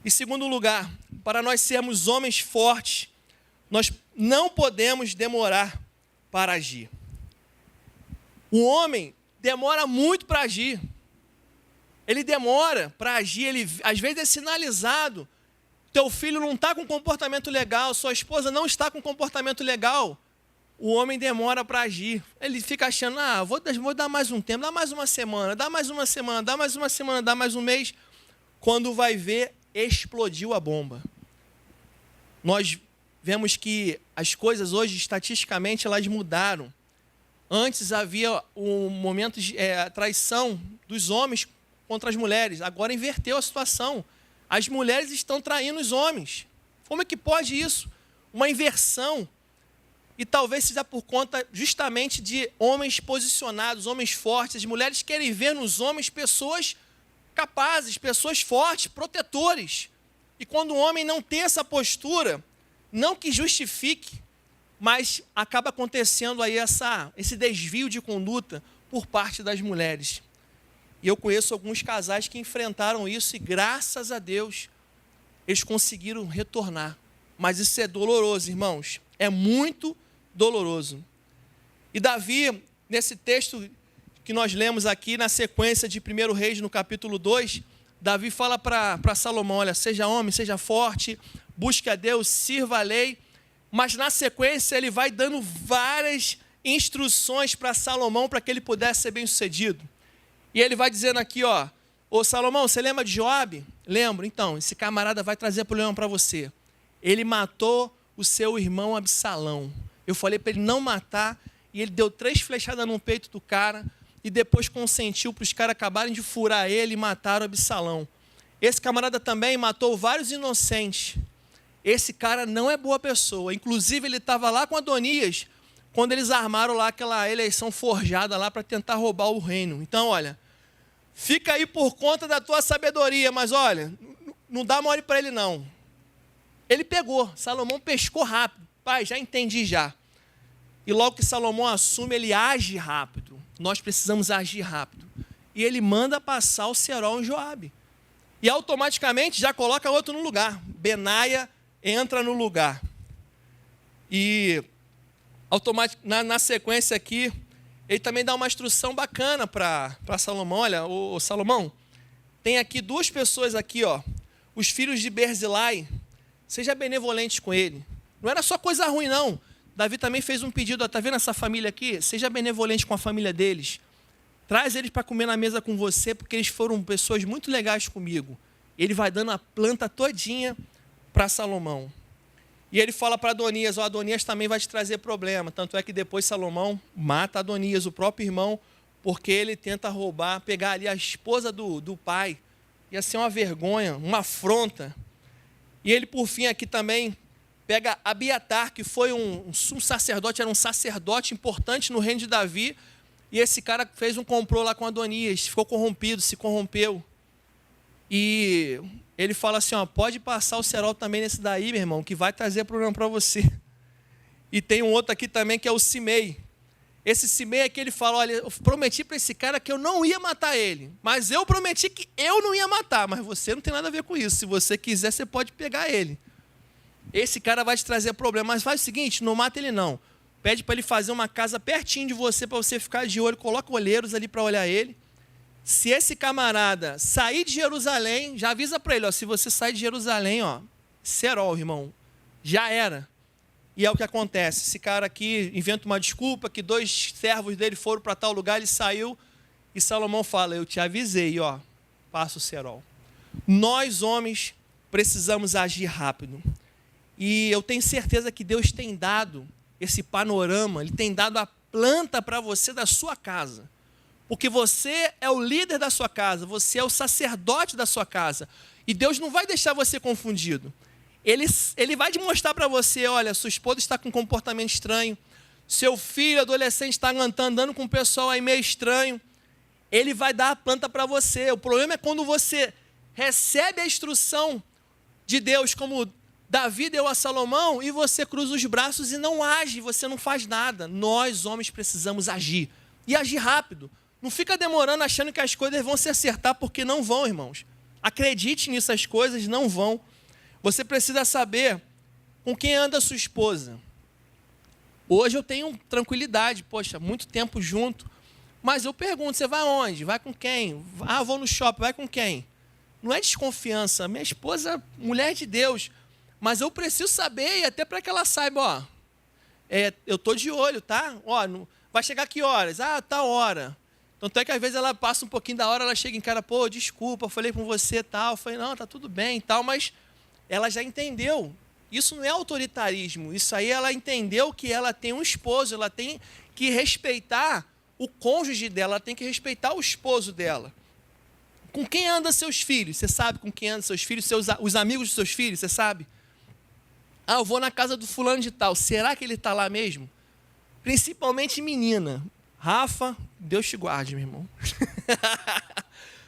Em segundo lugar, para nós sermos homens fortes, nós não podemos demorar para agir. O homem demora muito para agir. Ele demora para agir, ele às vezes é sinalizado. Teu filho não está com comportamento legal, sua esposa não está com comportamento legal. O homem demora para agir. Ele fica achando, vou dar mais um tempo, dá mais uma semana, dá mais uma semana, dá mais uma semana, dá mais um mês. Quando vai ver, explodiu a bomba. Nós vemos que as coisas hoje, estatisticamente, elas mudaram. Antes havia um momento de traição dos homens contra as mulheres. Agora inverteu a situação. As mulheres estão traindo os homens. Como é que pode isso? Uma inversão. E talvez seja por conta justamente de homens posicionados, homens fortes. As mulheres querem ver nos homens pessoas capazes, pessoas fortes, protetores. E quando o homem não tem essa postura, não que justifique, mas acaba acontecendo aí esse desvio de conduta por parte das mulheres. E eu conheço alguns casais que enfrentaram isso e, graças a Deus, eles conseguiram retornar. Mas isso é doloroso, irmãos. É muito doloroso. E Davi, nesse texto que nós lemos aqui, na sequência de 1 Reis, no capítulo 2, Davi fala para Salomão, olha, seja homem, seja forte, busque a Deus, sirva a lei. Mas na sequência ele vai dando várias instruções para Salomão para que ele pudesse ser bem-sucedido. E ele vai dizendo aqui, ô Salomão, você lembra de Joabe? Lembro. Então, esse camarada vai trazer problema para você. Ele matou o seu irmão Absalão. Eu falei para ele não matar, e ele deu 3 flechadas no peito do cara, e depois consentiu para os caras acabarem de furar ele e mataram Absalão. Esse camarada também matou vários inocentes. Esse cara não é boa pessoa. Inclusive, ele estava lá com Adonias, quando eles armaram lá aquela eleição forjada lá para tentar roubar o reino. Então, olha, fica aí por conta da tua sabedoria, mas olha, não dá mole para ele não. Ele pegou, Salomão pescou rápido. Pai, já entendi já. E logo que Salomão assume, ele age rápido. Nós precisamos agir rápido. E ele manda passar o cerol em Joabe. E automaticamente já coloca outro no lugar. Benaia entra no lugar. E na sequência aqui, ele também dá uma instrução bacana para Salomão. Olha, ô Salomão, tem aqui 2 pessoas aqui, os filhos de Berzilai. Seja benevolente com ele. Não era só coisa ruim, não. Davi também fez um pedido, está vendo essa família aqui? Seja benevolente com a família deles. Traz eles para comer na mesa com você, porque eles foram pessoas muito legais comigo. Ele vai dando a planta todinha para Salomão. E ele fala para Adonias, Adonias também vai te trazer problema. Tanto é que depois Salomão mata Adonias, o próprio irmão, porque ele tenta roubar, pegar ali a esposa do pai. Ia ser uma vergonha, uma afronta. E ele, por fim, aqui também pega Abiatar, que foi um sacerdote, era um sacerdote importante no reino de Davi, e esse cara fez um complô lá com Adonias, ficou corrompido, se corrompeu. E ele fala assim, ó, pode passar o cerol também nesse daí, meu irmão, que vai trazer problema para você. E tem um outro aqui também que é o Simei. Esse Simei é que ele fala, olha, eu prometi para esse cara que eu não ia matar ele, mas eu prometi que eu não ia matar, mas você não tem nada a ver com isso. Se você quiser, você pode pegar ele. Esse cara vai te trazer problema, mas faz o seguinte, não mata ele não. Pede para ele fazer uma casa pertinho de você, para você ficar de olho, coloca olheiros ali para olhar ele. Se esse camarada sair de Jerusalém, já avisa para ele, ó, se você sair de Jerusalém, ó, cerol, irmão, já era. E é o que acontece, esse cara aqui inventa uma desculpa, que 2 servos dele foram para tal lugar, ele saiu, e Salomão fala, eu te avisei, ó, passa o cerol. Nós, homens, precisamos agir rápido. E eu tenho certeza que Deus tem dado esse panorama, Ele tem dado a planta para você da sua casa. Porque você é o líder da sua casa, você é o sacerdote da sua casa. E Deus não vai deixar você confundido. Ele vai te mostrar para você, olha, sua esposa está com um comportamento estranho, seu filho adolescente está andando com um pessoal aí meio estranho. Ele vai dar a planta para você. O problema é quando você recebe a instrução de Deus, como Davi deu a Salomão, e você cruza os braços e não age, você não faz nada. Nós, homens, precisamos agir. E agir rápido. Não fica demorando achando que as coisas vão se acertar, porque não vão, irmãos. Acredite nisso, as coisas não vão. Você precisa saber com quem anda a sua esposa. Hoje eu tenho tranquilidade, poxa, muito tempo junto. Mas eu pergunto, você vai aonde? Vai com quem? Ah, vou no shopping, vai com quem? Não é desconfiança. Minha esposa, mulher de Deus. Mas eu preciso saber, e até para que ela saiba, ó, eu estou de olho, tá? Ó, vai chegar que horas? Ah, tá hora. Tanto é que às vezes ela passa um pouquinho da hora, ela chega em cara, pô, desculpa, falei com você tal. Eu falei, não, tá tudo bem e tal, mas ela já entendeu. Isso não é autoritarismo, isso aí ela entendeu que ela tem um esposo, ela tem que respeitar o cônjuge dela, ela tem que respeitar o esposo dela. Com quem anda seus filhos? Você sabe com quem anda seus filhos? Os amigos dos seus filhos, você sabe? Ah, eu vou na casa do fulano de tal. Será que ele está lá mesmo? Principalmente menina. Rafa, Deus te guarde, meu irmão.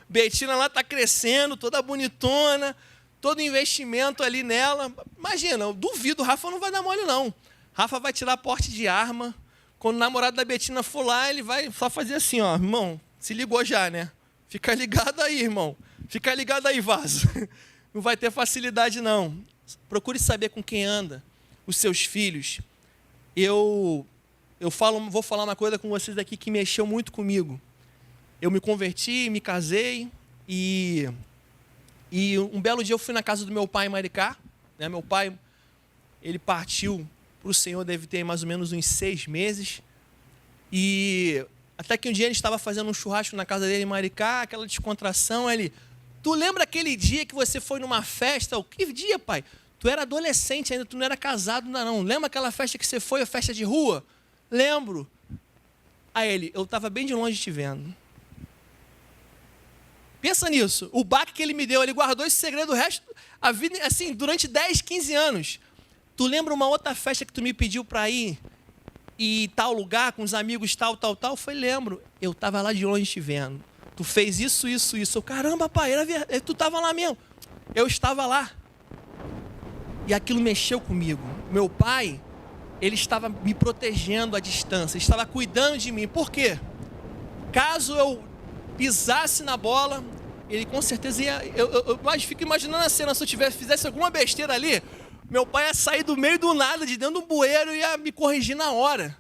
Betina lá está crescendo, toda bonitona, todo investimento ali nela. Imagina, eu duvido, Rafa não vai dar mole não. Rafa vai tirar porte de arma. Quando o namorado da Betina for lá, ele vai só fazer assim, ó, irmão, se ligou já, né? Fica ligado aí, irmão. Fica ligado aí, vaso. Não vai ter facilidade, não. Procure saber com quem anda os seus filhos. Eu vou falar uma coisa com vocês aqui que mexeu muito comigo. Eu me converti, me casei e um belo dia eu fui na casa do meu pai em Maricá. Né? Meu pai, ele partiu para o Senhor, deve ter mais ou menos uns 6 meses. E até que um dia ele estava fazendo um churrasco na casa dele em Maricá, aquela descontração, ele... Tu lembra aquele dia que você foi numa festa? Que dia, pai? Tu era adolescente ainda, tu não era casado ainda não. Lembra aquela festa que você foi, a festa de rua? Lembro. Aí ele, eu estava bem de longe te vendo. Pensa nisso. O baque que ele me deu, ele guardou esse segredo o resto, a vida, assim, durante 10, 15 anos. Tu lembra uma outra festa que tu me pediu para ir? E tal lugar, com os amigos, tal. Eu falei, lembro. Eu estava lá de longe te vendo. Tu fez isso. Eu, caramba, pai, tu estava lá mesmo. Eu estava lá. E aquilo mexeu comigo. Meu pai, ele estava me protegendo à distância, estava cuidando de mim. Por quê? Caso eu pisasse na bola, ele com certeza ia... Eu fico imaginando a cena, se eu fizesse alguma besteira ali, meu pai ia sair do meio do nada, de dentro do bueiro, e ia me corrigir na hora.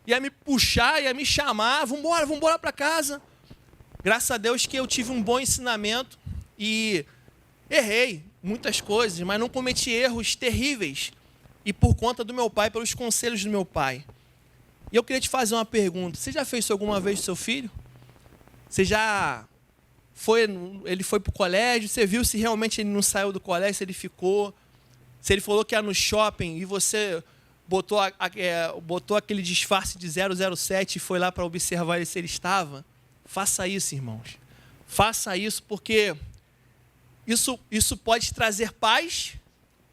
Ia me puxar, ia me chamar, vambora para casa. Graças a Deus que eu tive um bom ensinamento e errei muitas coisas, mas não cometi erros terríveis. E por conta do meu pai, pelos conselhos do meu pai. E eu queria te fazer uma pergunta. Você já fez isso alguma vez com seu filho? Você já ele foi para o colégio? Você viu se realmente ele não saiu do colégio, se ele ficou? Se ele falou que ia no shopping e você botou aquele disfarce de 007 e foi lá para observar ele se ele estava? Faça isso, irmãos. Faça isso, porque isso pode trazer paz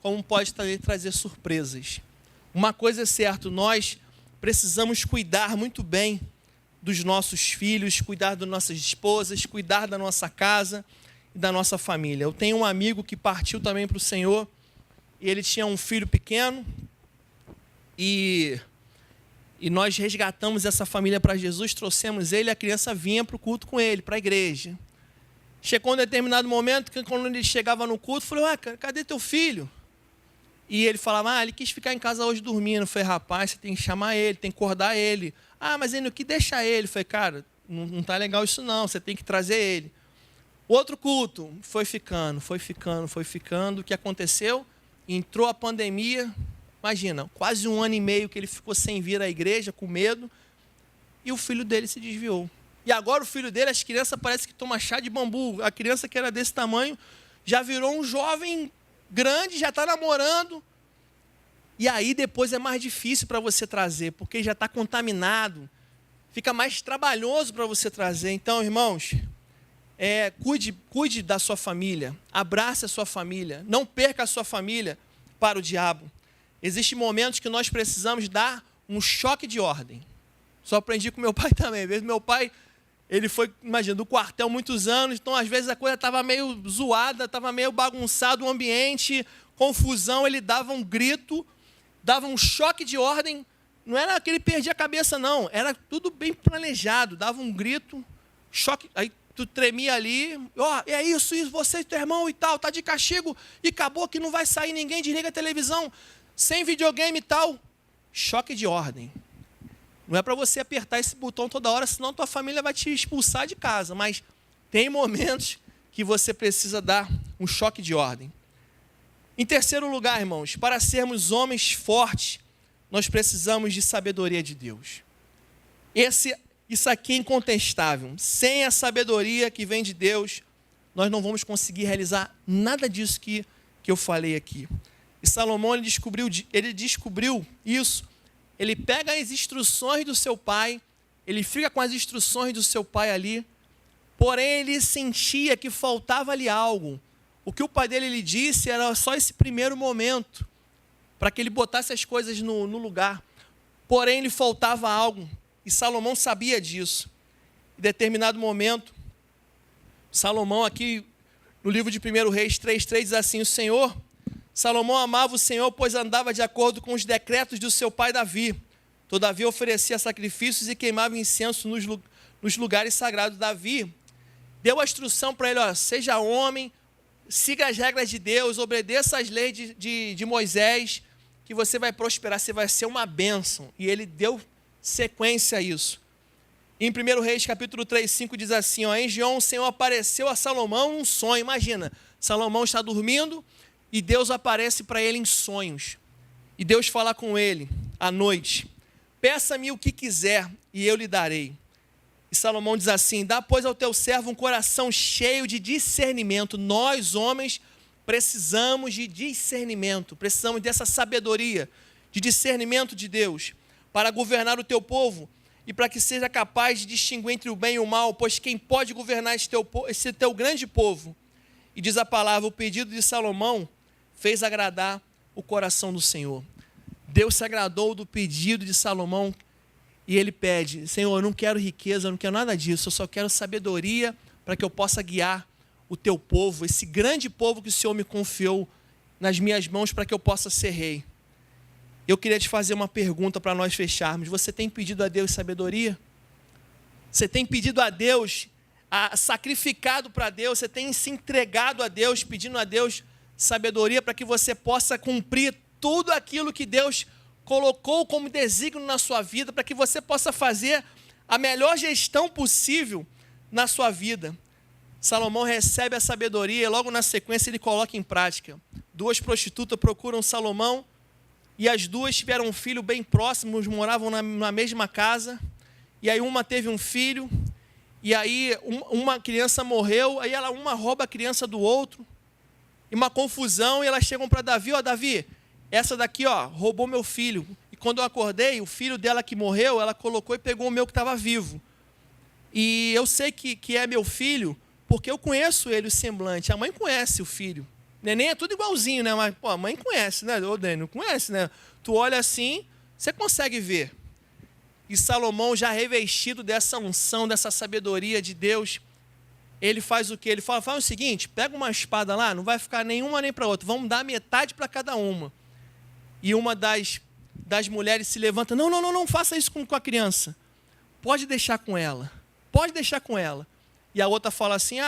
como pode trazer surpresas. Uma coisa é certa, nós precisamos cuidar muito bem dos nossos filhos, cuidar das nossas esposas, cuidar da nossa casa e da nossa família. Eu tenho um amigo que partiu também para o Senhor, e ele tinha um filho pequeno, e nós resgatamos essa família para Jesus, trouxemos ele, a criança vinha para o culto com ele, para a igreja. Chegou um determinado momento, que quando ele chegava no culto, eu falei, ué, cadê teu filho? E ele falava, ele quis ficar em casa hoje dormindo. Eu falei, rapaz, você tem que chamar ele, tem que acordar ele. Mas ele não quis deixar ele. Eu falei, cara, não tá legal isso não, você tem que trazer ele. Outro culto, foi ficando. O que aconteceu? Entrou a pandemia, imagina, quase 1 ano e meio que ele ficou sem vir à igreja, com medo, e o filho dele se desviou. E agora o filho dele, as crianças parecem que tomam chá de bambu. A criança que era desse tamanho já virou um jovem grande, já está namorando. E aí depois é mais difícil para você trazer, porque já está contaminado. Fica mais trabalhoso para você trazer. Então, irmãos, cuide da sua família. Abrace a sua família. Não perca a sua família para o diabo. Existem momentos que nós precisamos dar um choque de ordem. Só aprendi com meu pai também. Às vezes meu pai, ele foi, imagina, do quartel muitos anos, então às vezes a coisa estava meio zoada, estava meio bagunçado o ambiente, confusão, ele dava um grito, dava um choque de ordem. Não era que ele perdia a cabeça, não. Era tudo bem planejado. Dava um grito, choque, aí tu tremia ali. É isso, você e teu irmão e tal, tá de castigo. E acabou que não vai sair ninguém, desliga a televisão. Sem videogame e tal. Choque de ordem. Não é para você apertar esse botão toda hora, senão tua família vai te expulsar de casa. Mas tem momentos que você precisa dar um choque de ordem. Em terceiro lugar, irmãos, para sermos homens fortes, nós precisamos de sabedoria de Deus. Isso aqui é incontestável. Sem a sabedoria que vem de Deus, nós não vamos conseguir realizar nada disso que eu falei aqui. E Salomão, ele descobriu isso. Ele pega as instruções do seu pai, ele fica com as instruções do seu pai ali, porém ele sentia que faltava ali algo. O que o pai dele lhe disse era só esse primeiro momento, para que ele botasse as coisas no lugar. Porém, lhe faltava algo, e Salomão sabia disso. Em determinado momento, Salomão aqui, no livro de 1 Reis 3:3, diz assim, Salomão amava o Senhor, pois andava de acordo com os decretos do seu pai Davi. Todavia oferecia sacrifícios e queimava incenso nos lugares sagrados. Davi deu a instrução para ele, seja homem, siga as regras de Deus, obedeça às leis de Moisés, que você vai prosperar, você vai ser uma bênção. E ele deu sequência a isso. Em 1 Reis, capítulo 3:5, diz assim, em Giom, o Senhor apareceu a Salomão um sonho. Imagina, Salomão está dormindo e Deus aparece para ele em sonhos. E Deus fala com ele à noite, peça-me o que quiser e eu lhe darei. E Salomão diz assim, dá pois ao teu servo um coração cheio de discernimento. Nós, homens, precisamos de discernimento, precisamos dessa sabedoria, de discernimento de Deus, para governar o teu povo e para que seja capaz de distinguir entre o bem e o mal, pois quem pode governar esse teu grande povo? E diz a palavra, o pedido de Salomão fez agradar o coração do Senhor. Deus se agradou do pedido de Salomão e ele pede, Senhor, eu não quero riqueza, eu não quero nada disso, eu só quero sabedoria para que eu possa guiar o teu povo, esse grande povo que o Senhor me confiou nas minhas mãos para que eu possa ser rei. Eu queria te fazer uma pergunta para nós fecharmos. Você tem pedido a Deus sabedoria? Você tem pedido a Deus, sacrificado para Deus, você tem se entregado a Deus, pedindo a Deus sabedoria para que você possa cumprir tudo aquilo que Deus colocou como desígnio na sua vida, para que você possa fazer a melhor gestão possível na sua vida. Salomão recebe a sabedoria e logo na sequência ele coloca em prática. 2 prostitutas procuram Salomão e as duas tiveram um filho bem próximo, moravam na mesma casa, e aí uma teve um filho, e aí uma criança morreu, aí uma rouba a criança do outro, e uma confusão, e elas chegam para Davi, Davi, essa daqui, roubou meu filho. E quando eu acordei, o filho dela que morreu, ela colocou e pegou o meu que estava vivo. E eu sei que é meu filho, porque eu conheço ele, o semblante. A mãe conhece o filho. Neném é tudo igualzinho, né? Mas, pô, a mãe conhece, né? Ô, Dani, não conhece, né? Tu olha assim, você consegue ver. E Salomão, já revestido dessa unção, dessa sabedoria de Deus, ele faz o quê? Ele fala o seguinte, pega uma espada lá, não vai ficar nenhuma nem para outra, vamos dar metade para cada uma. E uma das mulheres se levanta, não faça isso com a criança. Pode deixar com ela. Pode deixar com ela. E a outra fala assim,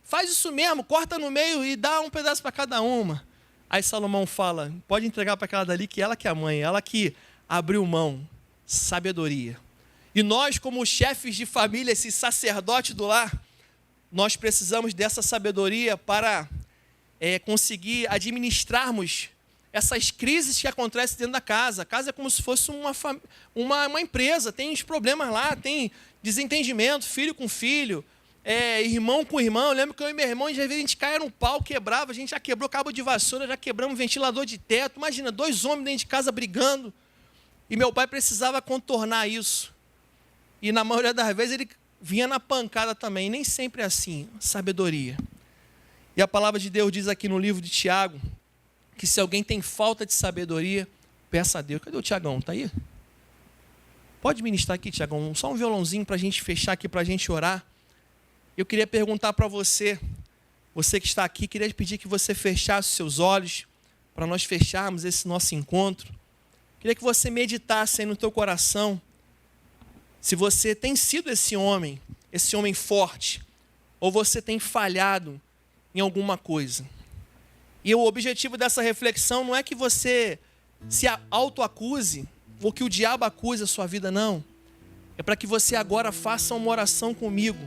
faz isso mesmo, corta no meio e dá um pedaço para cada uma. Aí Salomão fala, pode entregar para aquela dali, que ela que é a mãe, ela que abriu mão. Sabedoria. E nós, como chefes de família, esse sacerdote do lar, nós precisamos dessa sabedoria para conseguir administrarmos essas crises que acontecem dentro da casa. A casa é como se fosse uma empresa, tem os problemas lá, tem desentendimento, filho com filho, irmão com irmão. Eu lembro que eu e meu irmão, às vezes a gente caia no pau, quebrava, a gente já quebrou cabo de vassoura, já quebramos ventilador de teto. Imagina, 2 homens dentro de casa brigando. E meu pai precisava contornar isso. E na maioria das vezes ele vinha na pancada também. Nem sempre é assim. Sabedoria. E a palavra de Deus diz aqui no livro de Tiago, que se alguém tem falta de sabedoria, peça a Deus. Cadê o Tiagão? Está aí? Pode ministrar aqui, Tiagão. Só um violãozinho para a gente fechar aqui, para a gente orar. Eu queria perguntar para você, você que está aqui, queria pedir que você fechasse os seus olhos, para nós fecharmos esse nosso encontro. Queria que você meditasse aí no teu coração, se você tem sido esse homem forte, ou você tem falhado em alguma coisa. E o objetivo dessa reflexão não é que você se autoacuse, ou que o diabo acuse a sua vida, não. É para que você agora faça uma oração comigo,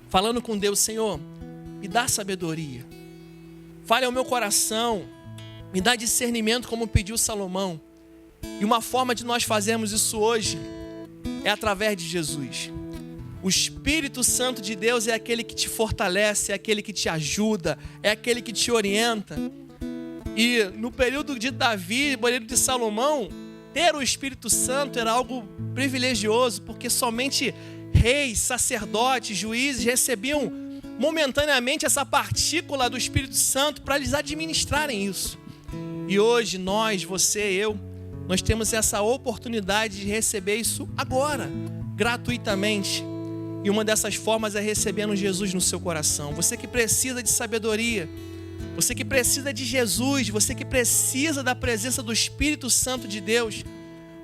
falando com Deus, Senhor, me dá sabedoria. Fale ao meu coração, me dá discernimento como pediu Salomão. E uma forma de nós fazermos isso hoje é através de Jesus. O Espírito Santo de Deus é aquele que te fortalece, é aquele que te ajuda, é aquele que te orienta. E no período de Davi, no período de Salomão, ter o Espírito Santo era algo privilegioso, porque somente reis, sacerdotes, juízes recebiam momentaneamente essa partícula do Espírito Santo para eles administrarem isso. E hoje nós, você, eu, nós temos essa oportunidade de receber isso agora, gratuitamente. E uma dessas formas é recebendo Jesus no seu coração. Você que precisa de sabedoria, você que precisa de Jesus, você que precisa da presença do Espírito Santo de Deus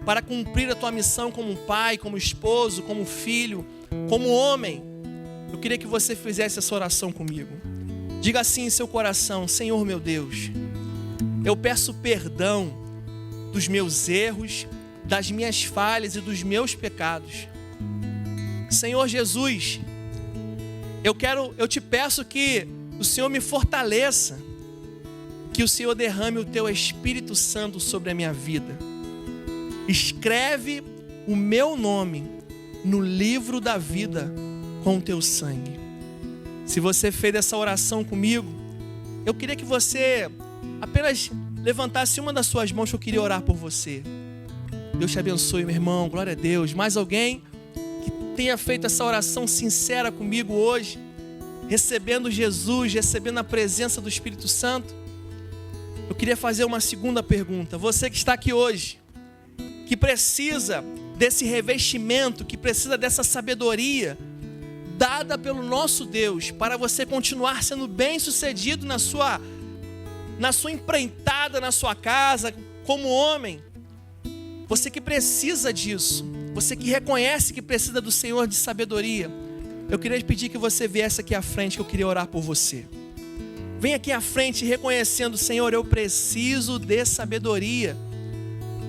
para cumprir a tua missão como pai, como esposo, como filho, como homem. Eu queria que você fizesse essa oração comigo. Diga assim em seu coração: Senhor meu Deus, eu peço perdão dos meus erros, das minhas falhas e dos meus pecados. Senhor Jesus, eu te peço que o Senhor me fortaleça, que o Senhor derrame o teu Espírito Santo sobre a minha vida. Escreve o meu nome no livro da vida com o teu sangue. Se você fez essa oração comigo, eu queria que você apenas levantasse uma das suas mãos, que eu queria orar por você. Deus te abençoe, meu irmão, glória a Deus. Mais alguém que tenha feito essa oração sincera comigo hoje, recebendo Jesus, recebendo a presença do Espírito Santo? Eu queria fazer uma segunda pergunta. Você que está aqui hoje, que precisa desse revestimento, que precisa dessa sabedoria dada pelo nosso Deus, para você continuar sendo bem-sucedido na sua empreitada, na sua casa, como homem. Você que precisa disso, você que reconhece que precisa do Senhor de sabedoria, eu queria pedir que você viesse aqui à frente, que eu queria orar por você. Vem aqui à frente reconhecendo: Senhor, eu preciso de sabedoria,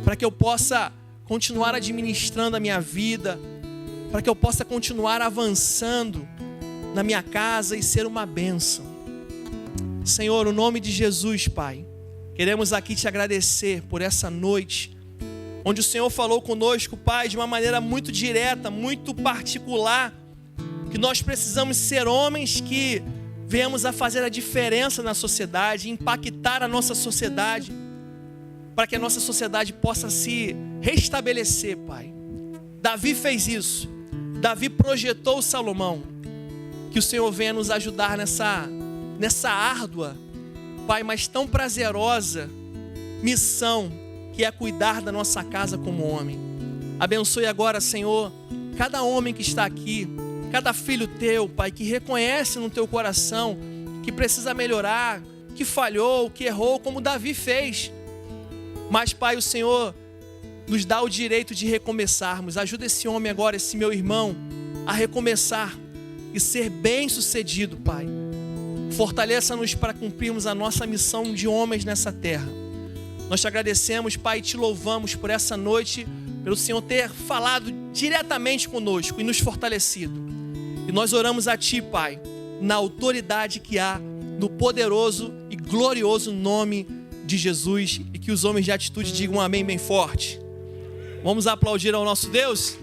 para que eu possa continuar administrando a minha vida, para que eu possa continuar avançando na minha casa e ser uma bênção. Senhor, no nome de Jesus, Pai, queremos aqui te agradecer por essa noite, onde o Senhor falou conosco, Pai, de uma maneira muito direta, muito particular, que nós precisamos ser homens que venhamos a fazer a diferença na sociedade, impactar a nossa sociedade, para que a nossa sociedade possa se restabelecer, Pai. Davi fez isso. Davi projetou Salomão. Que o Senhor venha nos ajudar nessa árdua Pai, mas tão prazerosa missão que é cuidar da nossa casa como homem. Abençoe agora, Senhor, cada homem que está aqui, cada filho teu, Pai, que reconhece no teu coração que precisa melhorar, que falhou, que errou, como Davi fez. Mas, Pai, o Senhor nos dá o direito de recomeçarmos. Ajuda esse homem agora, esse meu irmão, a recomeçar e ser bem-sucedido, Pai. Fortaleça-nos para cumprirmos a nossa missão de homens nessa terra. Nós te agradecemos, Pai, e te louvamos por essa noite, pelo Senhor ter falado diretamente conosco e nos fortalecido. E nós oramos a Ti, Pai, na autoridade que há no poderoso e glorioso nome de Jesus, e que os homens de atitude digam amém bem forte. Vamos aplaudir ao nosso Deus?